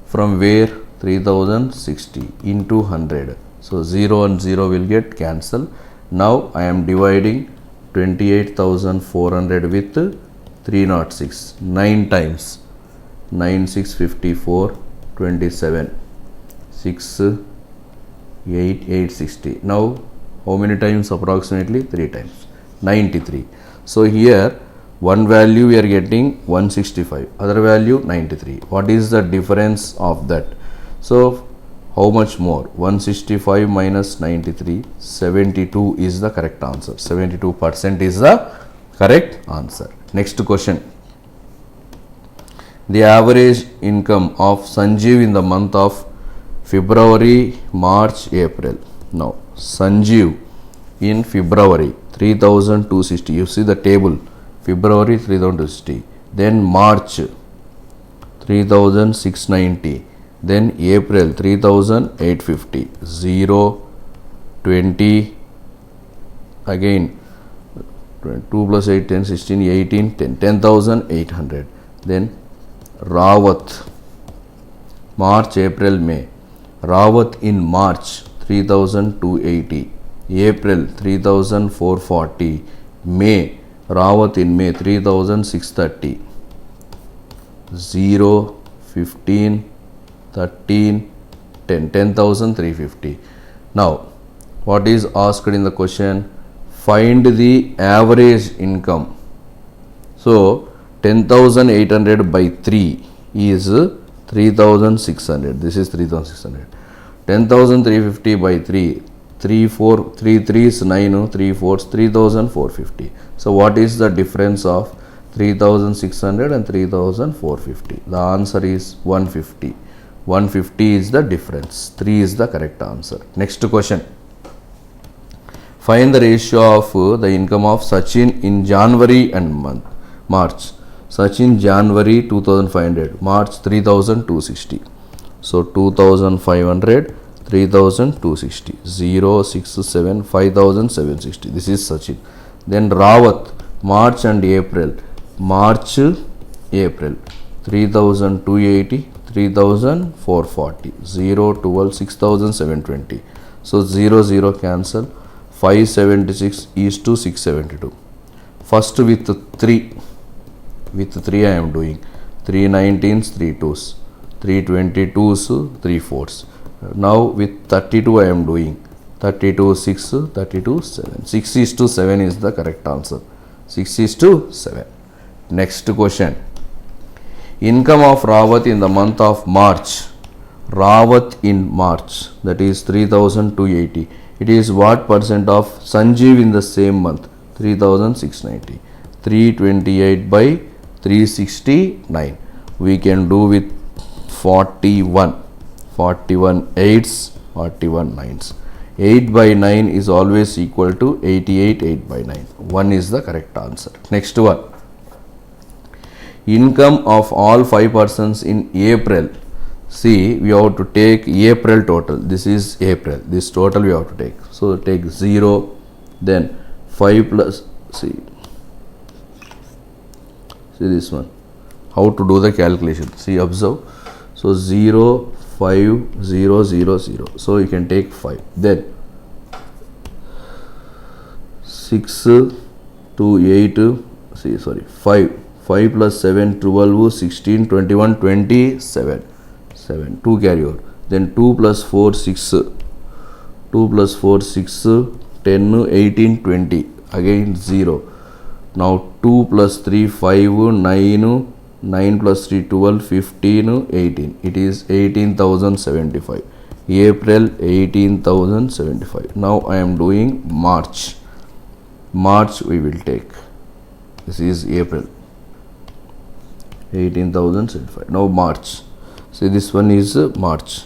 From where? 3060 into 100. So 0 and 0 will get cancelled. Now I am dividing 28,400 with 306. 9 times. 9 6 54 27. 6 8 860. Now how many times? Approximately 3 times. 93. So here one value we are getting 165, other value 93. What is the difference of that? So how much more? 165 minus 93, 72 is the correct answer. 72% is the correct answer. Next question. The average income of Sanjeev in the month of February, March, April. Now Sanjeev in February 3260. You see the table. February 3260. Then March 3690. Then April 3850. 0, 20. Again 2 plus 8, 10, 16, 18, 10. 10,800. Then Rawat. March, April, May. Rawat in March 3280. April 3440. May. Rawat in May 3630. 0, 15, 13, 10, 10,350. Now, what is asked in the question? Find the average income. So, 10,800 by 3 is 3,600. This is 3,600. 10,350 by 3. 3 4 3 3 is 9, 3 4 is 3,450. So, what is the difference of 3,600 and 3,450? The answer is 150. 150 is the difference. 3 is the correct answer. Next question. Find the ratio of the income of Sachin in January and March. Sachin January 2,500, March 3,260. So 2,500, 3,260, 0, 6, 7, 5,760. This is Sachin. Then Rawat, March and April. March, April, 3,280, 3,440, 0, 12, 6,720. So 0, 0 cancel. 576 is to 672. First with 3. With 3 I am doing 3 19s, 3 2s, 3 22s, 3 4s. Now with 32 I am doing 32 6, 32 7. 6 is to 7 is the correct answer. 6 is to 7. Next question. Income of Rawat in the month of March. Rawat in March, that is 3,280. It is what percent of Sanjeev in the same month? 3,690. 328 by 369. We can do with 41. 41 8s, 41 9s. 8 by 9 is always equal to 88. 8 by 9. 1 is the correct answer. Next one. Income of all 5 persons in April. See, we have to take April total. This is April. This total we have to take. So take 0, then 5 plus, see this one. How to do the calculation? See, observe. So 0, 5, 0, 0, 0. So you can take 5. Then 6 to 8, see, sorry, 5. 5 plus 7, 12, 16, 21, 27. 7. 2 carry over. Then 2 plus 4, 6. 2 plus 4, 6. 10, 18, 20. Again 0. Now 2 plus 3, 5, 9. 9 plus 3, 12, 15, 18. It is 18,075. April 18,075. Now I am doing March. March we will take. This is April. 18,075. Now March. See, this one is March.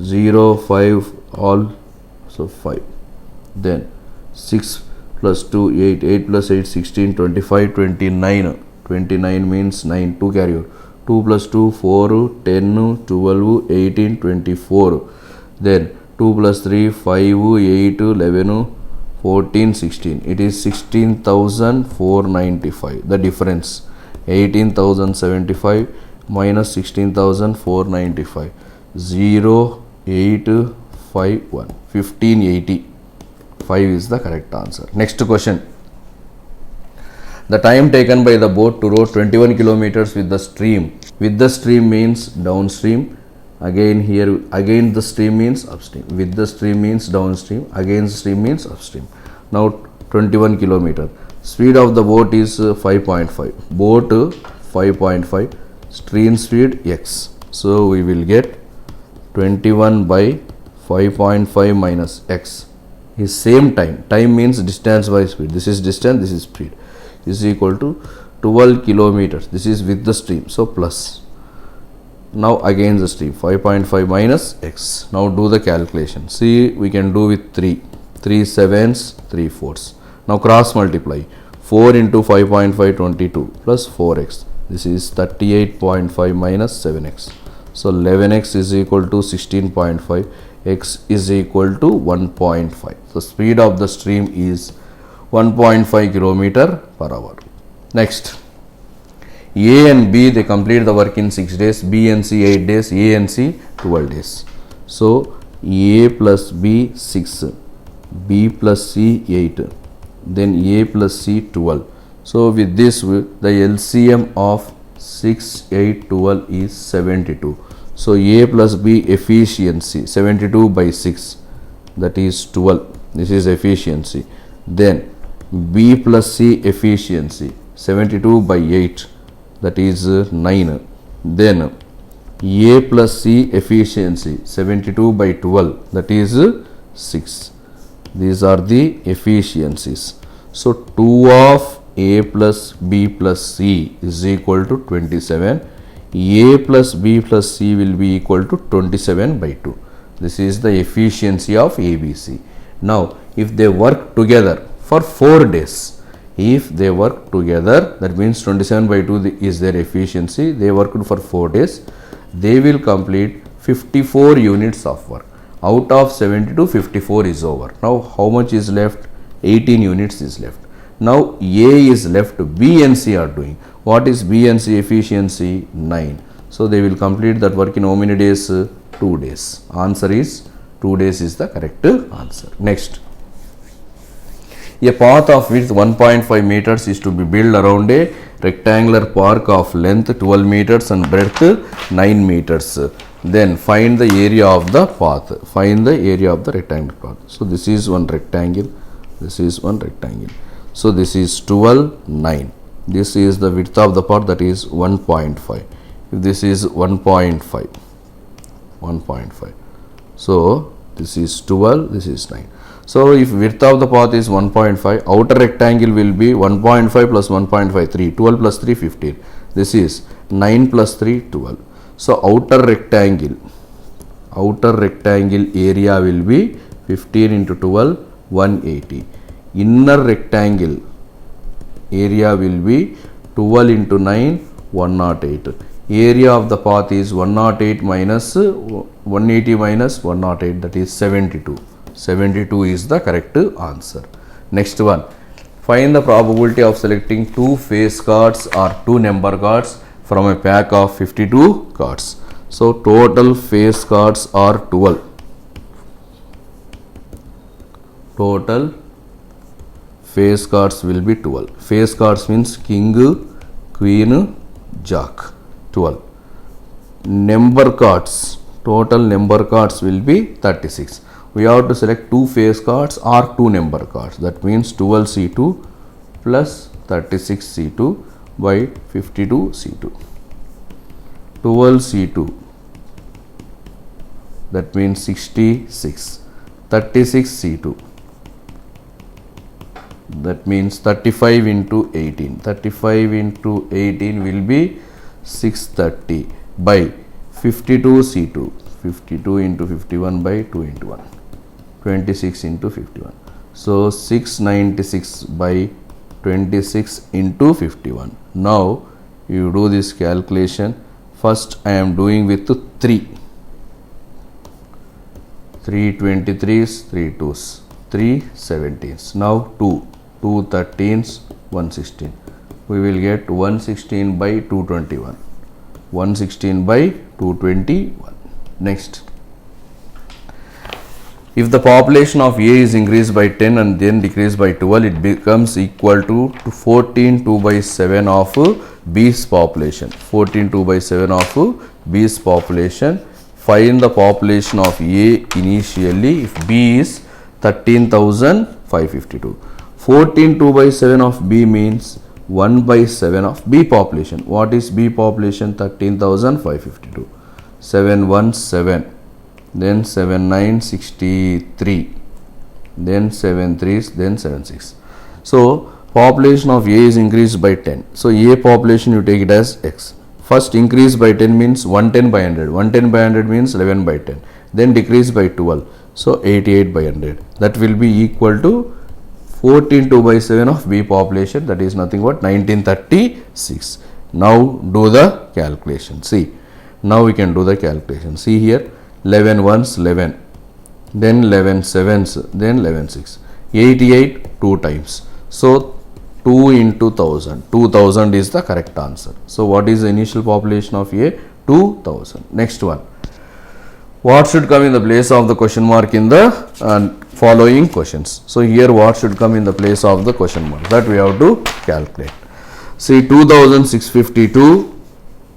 0, 5, all. So 5. Then 6 plus 2, 8. 8 plus 8, 16, 25, 29. 29 means 9. 2 carry over. 2 plus 2, 4, 10, 12, 18, 24. Then 2 plus 3, 5, 8, 11, 14, 16. It is 16,495. The difference. 18,075 minus 16,495. 0, 8, 5, 1. 1580. 5 is the correct answer. Next question. The time taken by the boat to row 21 kilometers with the stream. With the stream means downstream. Again here, again the stream means upstream. With the stream means downstream. Again stream means upstream. Now 21 kilometer. Speed of the boat is 5.5. Boat 5.5. Stream speed x. So we will get 21 by 5.5 minus x is same time. Time means distance by speed. This is distance, this is speed. Is equal to 12 kilometers. This is with the stream. So plus. Now again the stream. 5.5 minus x. Now do the calculation. See, we can do with 3. 3 sevens, 3 fours. Now cross multiply. 4 into 5.5, 22 plus 4x. This is 38.5 minus 7x. So 11x is equal to 16.5. X is equal to 1.5. The speed of the stream is 1.5 kilometer per hour. Next. A and B, they complete the work in 6 days. B and C 8 days. A and C 12 days. So A plus B 6. B plus C 8. Then A plus C 12. So with this, the LCM of 6, 8, 12 is 72. So A plus B efficiency 72 by 6, that is 12. This is efficiency. Then B plus C efficiency 72 by 8, that is 9. Then A plus C efficiency 72 by 12, that is 6. These are the efficiencies. So 2 of A plus B plus C is equal to 27. A plus B plus C will be equal to 27 by 2. This is the efficiency of ABC. Now, if they work together for 4 days, if they work together, that means 27 by 2 is their efficiency. They worked for 4 days. They will complete 54 units of work. Out of 72, 54 is over. Now, how much is left? 18 units is left. Now, A is left, B and C are doing. What is B and C efficiency? 9. So, they will complete that work in how many days? 2 days. Answer is 2 days is the correct answer. Next. A path of width 1.5 meters is to be built around a rectangular park of length 12 meters and breadth 9 meters. Then find the area of the path. Find the area of the rectangular path. So, this is one rectangle. This is one rectangle. So, this is 12, 9. This is the width of the path, that is 1.5. If this is 1.5. So, this is 12, this is 9. So, if width of the path is 1.5, outer rectangle will be 1.5 plus 1.5, 3. 12 plus 3, 15. This is 9 plus 3, 12. So, outer rectangle area will be 15 into 12, 180. Inner rectangle area will be 12 into 9, 108. Area of the path is 108 minus 180 minus 108, that is 72. 72 is the correct answer. Next one. Find the probability of selecting 2 face cards or 2 number cards from a pack of 52 cards. So, total face cards are 12. Total face cards will be 12. Face cards means king, queen, jack, 12. Number cards, total number cards will be 36. We have to select 2 face cards or 2 number cards. That means 12C2 plus 36C2 by 52C2. 12C2, that means 66. 36C2, that means 35 into 18. 35 into 18 will be 630 by 52C2. 52 into 51 by 2 into 1. 26 into 51. So, 696 by 26 into 51. Now, you do this calculation. First, I am doing with 3. 3 23s, 3 2s, 3 17s. Now, 2 13s, 116. We will get 116 by 221. 116 by 221. Next. If the population of A is increased by 10 and then decreased by 12, it becomes equal to 14 2 by 7 of B's population. 14 2 by 7 of B's population. Find the population of A initially if B is 13,552. 14 2 by 7 of B means 1 by 7 of B population. What is B population? 13,552. 7 1 7. Then 7 9 63, then 7 3s, then 7 6. So, population of A is increased by 10. So, A population you take it as X. First increase by 10 means 110 by 100. 110 by 100 means 11 by 10. Then decrease by 12. So, 88 by 100. That will be equal to 14 2 by 7 of B population, that is nothing but 1936. Now, do the calculation. See, now we can do the calculation. See here. 11 ones 11, then 11 sevens, then 11 6. 88 2 times. So, 2 into 1000. 2000 is the correct answer. So, what is the initial population of A? 2000. Next one. What should come in the place of the question mark in the following questions? So, here what should come in the place of the question mark? That we have to calculate. See, 2652 plus 2652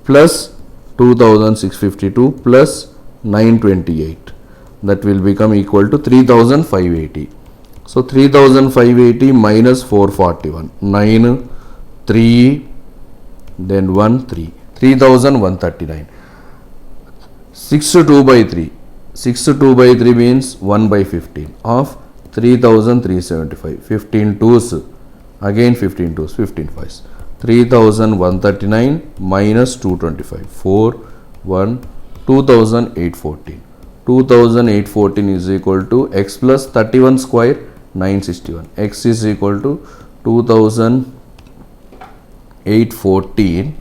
plus 2652 plus 928, that will become equal to 3580. So 3580 minus 441, 9 3 then 1 3, 3139. 6 to 2 by 3, 6 to 2 by 3 means 1 by 15 of 3375. 15 twos, again 15 twos, 15 fives. 3139 minus 225, 4 1 2814. 2814 is equal to x plus 31 square 961. X is equal to 2814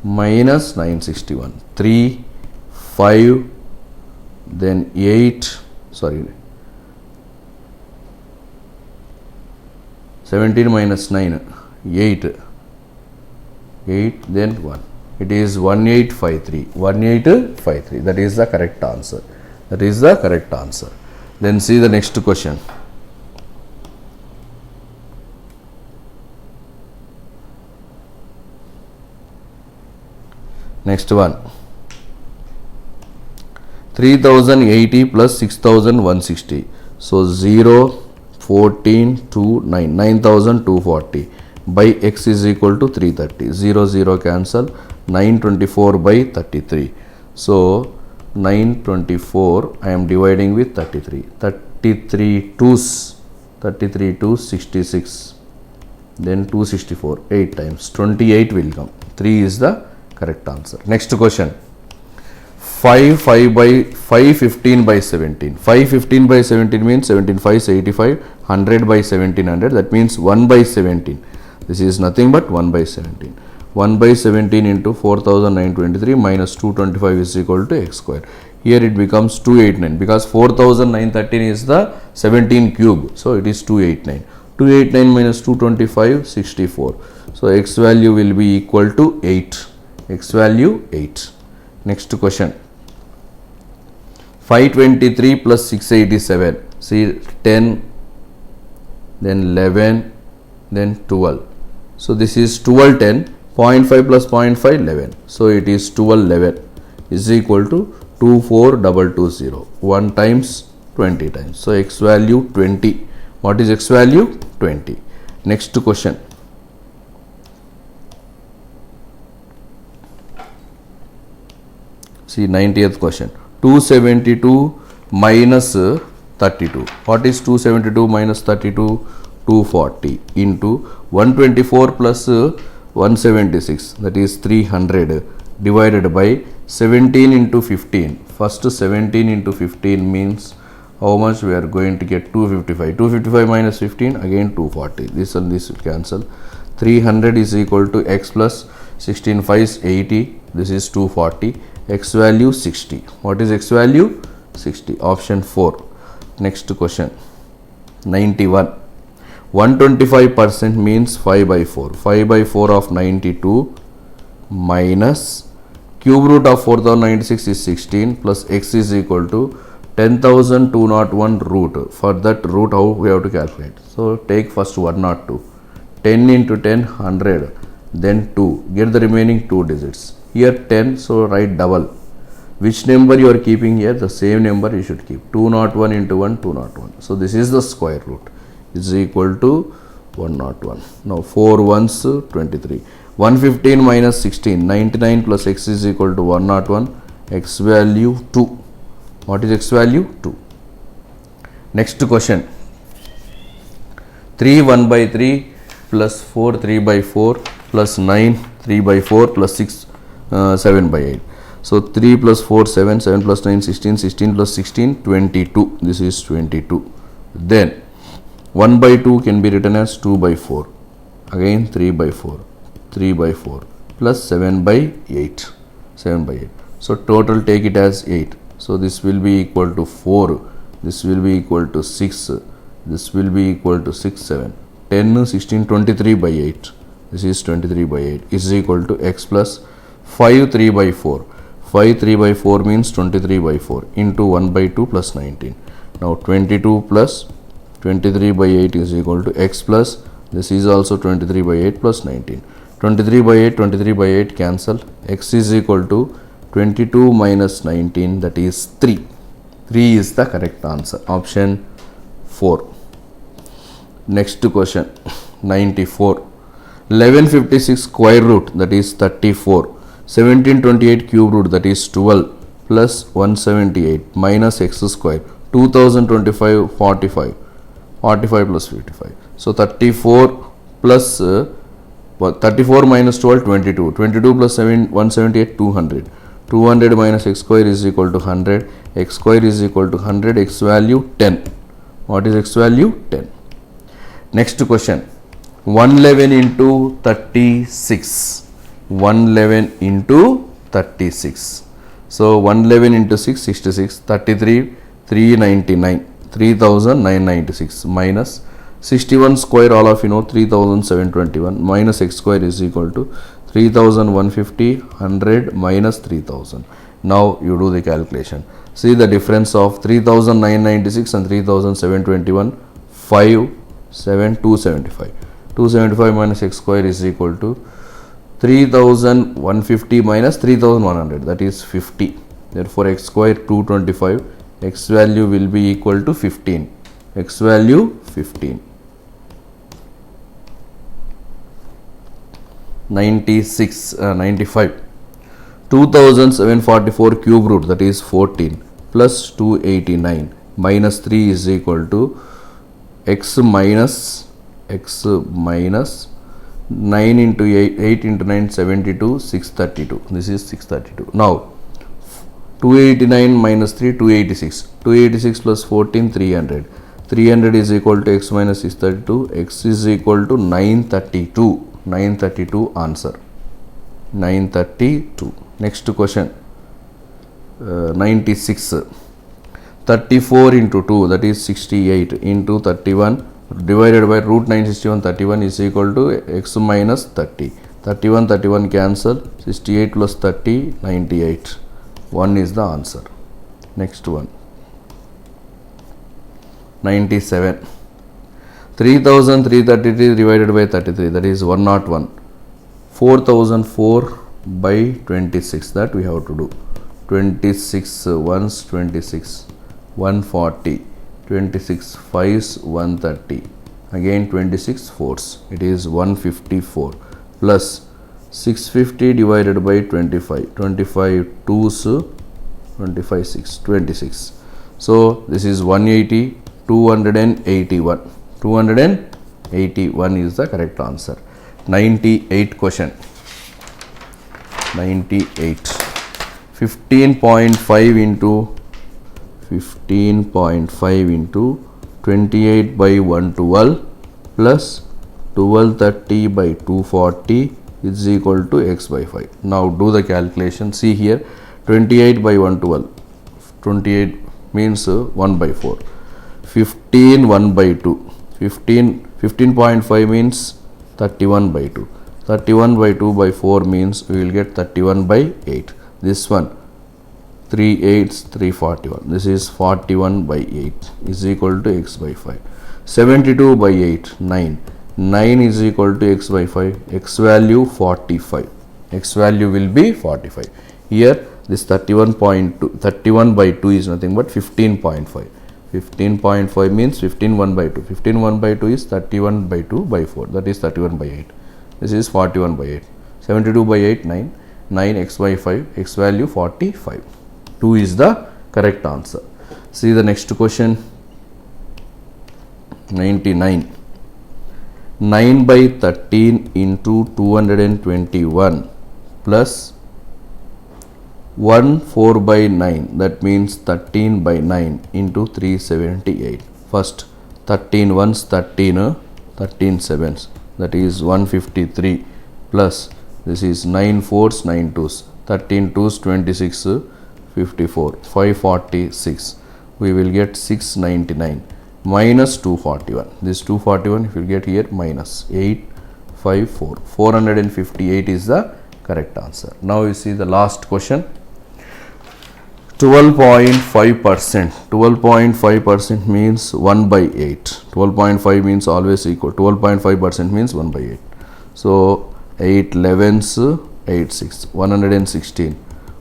minus 961. 3 5 then 8, sorry, 17 minus 9, 8 then 1. It is 1853. 1853. That is the correct answer. That is the correct answer. Then see the next question. Next one. 3080 plus 6160. So 0, 14, 2, 9. 9240 by x is equal to 330. 0, 0 cancel. 924 by 33. So 924 I am dividing with 33. 33 twos, 33 twos 66. Then 264, 8 times. 28 will come. 3 is the correct answer. Next question. 5 by 515 by 17. 515 by 17 means 17 5 85. 100 by 1700. That means 1 by 17. This is nothing but 1 by 17. 1 by 17 into 4923 minus 225 is equal to x square. Here it becomes 289 because 4913 is the 17 cube. So it is 289. 289 minus 225, 64. So x value will be equal to 8. X value 8. Next question. 523 plus 687. See 10, then 11, then 12. So this is 12 10. 0.5 plus 0.5 11. So it is 12 11 is equal to 24220. 1 times 20 times. So x value 20. What is x value? 20. Next question. See 90th question. 272 minus 32. What is 272 minus 32? 240 into 124 plus 176, that is 300, divided by 17 into 15. First 17 into 15 means how much we are going to get? 255. 255 minus 15, again 240. This and this will cancel. 300 is equal to x plus 16 5 is 80. This is 240. X value 60. What is x value? 60. Option 4. Next question. 91. 125% means 5 by 4. 5 by 4 of 92 minus cube root of 4096 is 16 plus x is equal to 10,201 root. For that root, how we have to calculate? So take first 102. 10 into 10, 100. Then 2. Get the remaining 2 digits. Here 10, so write double. Which number you are keeping here? The same number you should keep. 201 into 1, 201. So this is the square root. Is equal to 101. Now 4 ones 23. 115 minus 16. 99 plus x is equal to 101. X value 2. What is x value? 2. Next question. 3 1 by 3 plus 4 3 by 4 plus 9 3 by 4 plus 6 7 by 8. So 3 plus 4 7, 7 plus 9 16, 16 plus 16 22. This is 22. Then 1 by 2 can be written as 2 by 4. Again 3 by 4. 3 by 4 plus 7 by 8. 7 by 8. So total take it as 8. So this will be equal to 4. This will be equal to 6. This will be equal to 6 7. 10 16 23 by 8. This is 23 by 8 is equal to x plus 5 3 by 4. 5 3 by 4 means 23 by 4 into 1 by 2 plus 19. Now 22 plus 23 by 8 is equal to x plus, this is also 23 by 8 plus 19. 23 by 8, 23 by 8 cancel. X is equal to 22 minus 19, that is 3. 3 is the correct answer. Option 4. Next question, 94. 1156 square root, that is 34. 1728 cube root, that is 12, plus 178 minus x square. 2025 45. 45 plus 55. So 34 plus 34 minus 12 22. 22 plus 7 178 200. 200 minus x square is equal to 100. X square is equal to 100. X value 10. What is x value? 10. Next question, 111 into 36. 111 into 36. So 111 into 6 66. 33 399. 3996 minus 61 square, all of you know, 3721 minus x square is equal to 3150. 100 minus 3000. Now you do the calculation. See the difference of 3996 and 3721. 5 7 275. 275 minus x square is equal to 3150 minus 3100, that is 50. Therefore x square 225. X value will be equal to 15. X value 15. 95. 2744 cube root, that is 14, plus 289 minus 3 is equal to x minus 9 into 8 into 9 72, 632. This is 632. Now 289 minus 3 286. 286 plus 14 300. 300 is equal to x minus 632. X is equal to 932. 932 answer. 932. Next question, 96. 34 into 2, that is 68, into 31 divided by root 961. 31 is equal to x minus 30. 31 cancel. 68 plus 30 98. 1 is the answer. Next one, 97. 3333 divided by 33, that is 101. 4004 by 26, that we have to do. 26 ones 26. 140. 26 fives 130. Again 26 fours. It is 154 plus 650 divided by 25. 25 twos 25 6 26. So this is 180. 281. 281 is the correct answer. 98 question. 98. 15.5 into 28 by 112 plus 1230 by 240 is equal to x by 5. Now do the calculation. See here, 28 by 112. 28 means 1 by 4. 15 1 by 2. 15.5 means 31 by 2. 31 by 2 by 4 means we will get 31 by 8. This one 3 8s 341. This is 41 by 8 is equal to x by 5. 72 by 8 9. 9 is equal to x by 5. X value 45. X value will be 45. Here this 31 by 2 is nothing but 15.5. 15.5 means 15 1 by 2. 15 1 by 2 is 31 by 2 by 4. That is 31 by 8. This is 41 by 8. 72 by 8 9. 9 x by 5. X value 45. 2 is the correct answer. See the next question. 99. 9 by 13 into 221 plus 1 4 by 9, that means 13 by 9 into 378. First 13 ones 13 sevens, that is 153 plus this is 9 fours 9 twos, 13 twos 26 54 546. We will get 699 minus 241. This 241 if you get here minus 854. 458 is the correct answer. Now you see the last question. 12.5%. 12.5% means 1 by 8. 12.5 means always equal. 12.5% means 1 by 8. So 8 11s 8 6 116.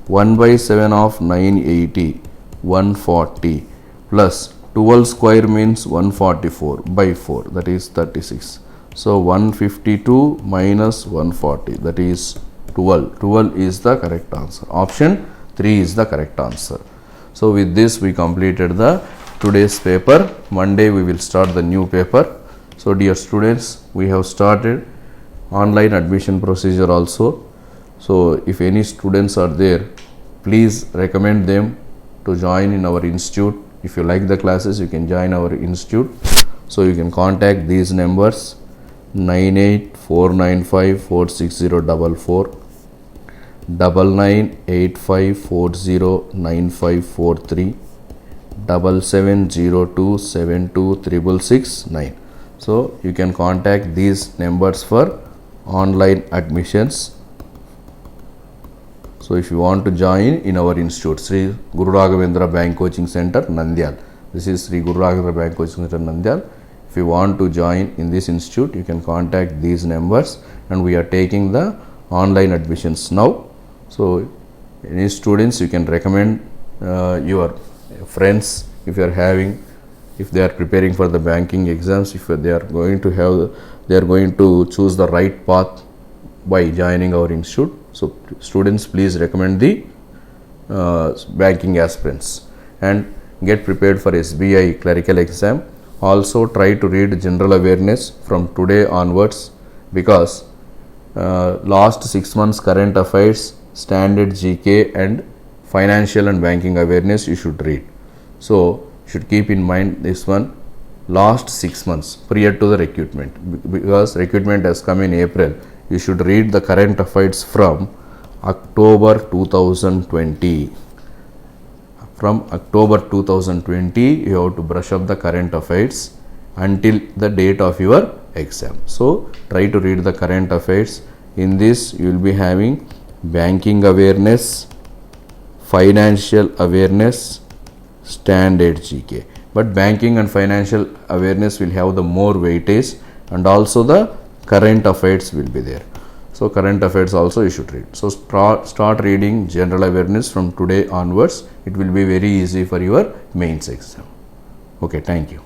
1 by 7 of 980 140 plus 12 square means 144 by 4, that is 36. So 152 minus 140, that is 12. 12 is the correct answer. Option 3 is the correct answer. So with this we completed the today's paper. Monday we will start the new paper. So dear students, we have started online admission procedure also. So if any students are there, please recommend them to join in our institute. If you like the classes, you can join our institute. So you can contact these numbers 9849546044, 9985409543, 7702726669. So you can contact these numbers for online admissions. So if you want to join in our institute, Sri Guru Raghavendra Bank Coaching Center, Nandyal. This is Sri Guru Raghavendra Bank Coaching Center, Nandyal. If you want to join in this institute, you can contact these numbers, and we are taking the online admissions now. So any students, you can recommend your friends if you are having, if they are preparing for the banking exams, if they are going to have, they are going to choose the right path by joining our institute. So students, please recommend the banking aspirants and get prepared for SBI clerical exam. Also try to read general awareness from today onwards, because last 6 months current affairs, standard GK and financial and banking awareness you should read. So you should keep in mind this one, last 6 months prior to the recruitment, because recruitment has come in April. You should read the current affairs from October 2020. From October 2020, you have to brush up the current affairs until the date of your exam. So try to read the current affairs. In this, you will be having banking awareness, financial awareness, standard GK. But banking and financial awareness will have the more weightage, and also the current affairs will be there. So current affairs also you should read. So start reading general awareness from today onwards. It will be very easy for your mains exam. Okay, thank you.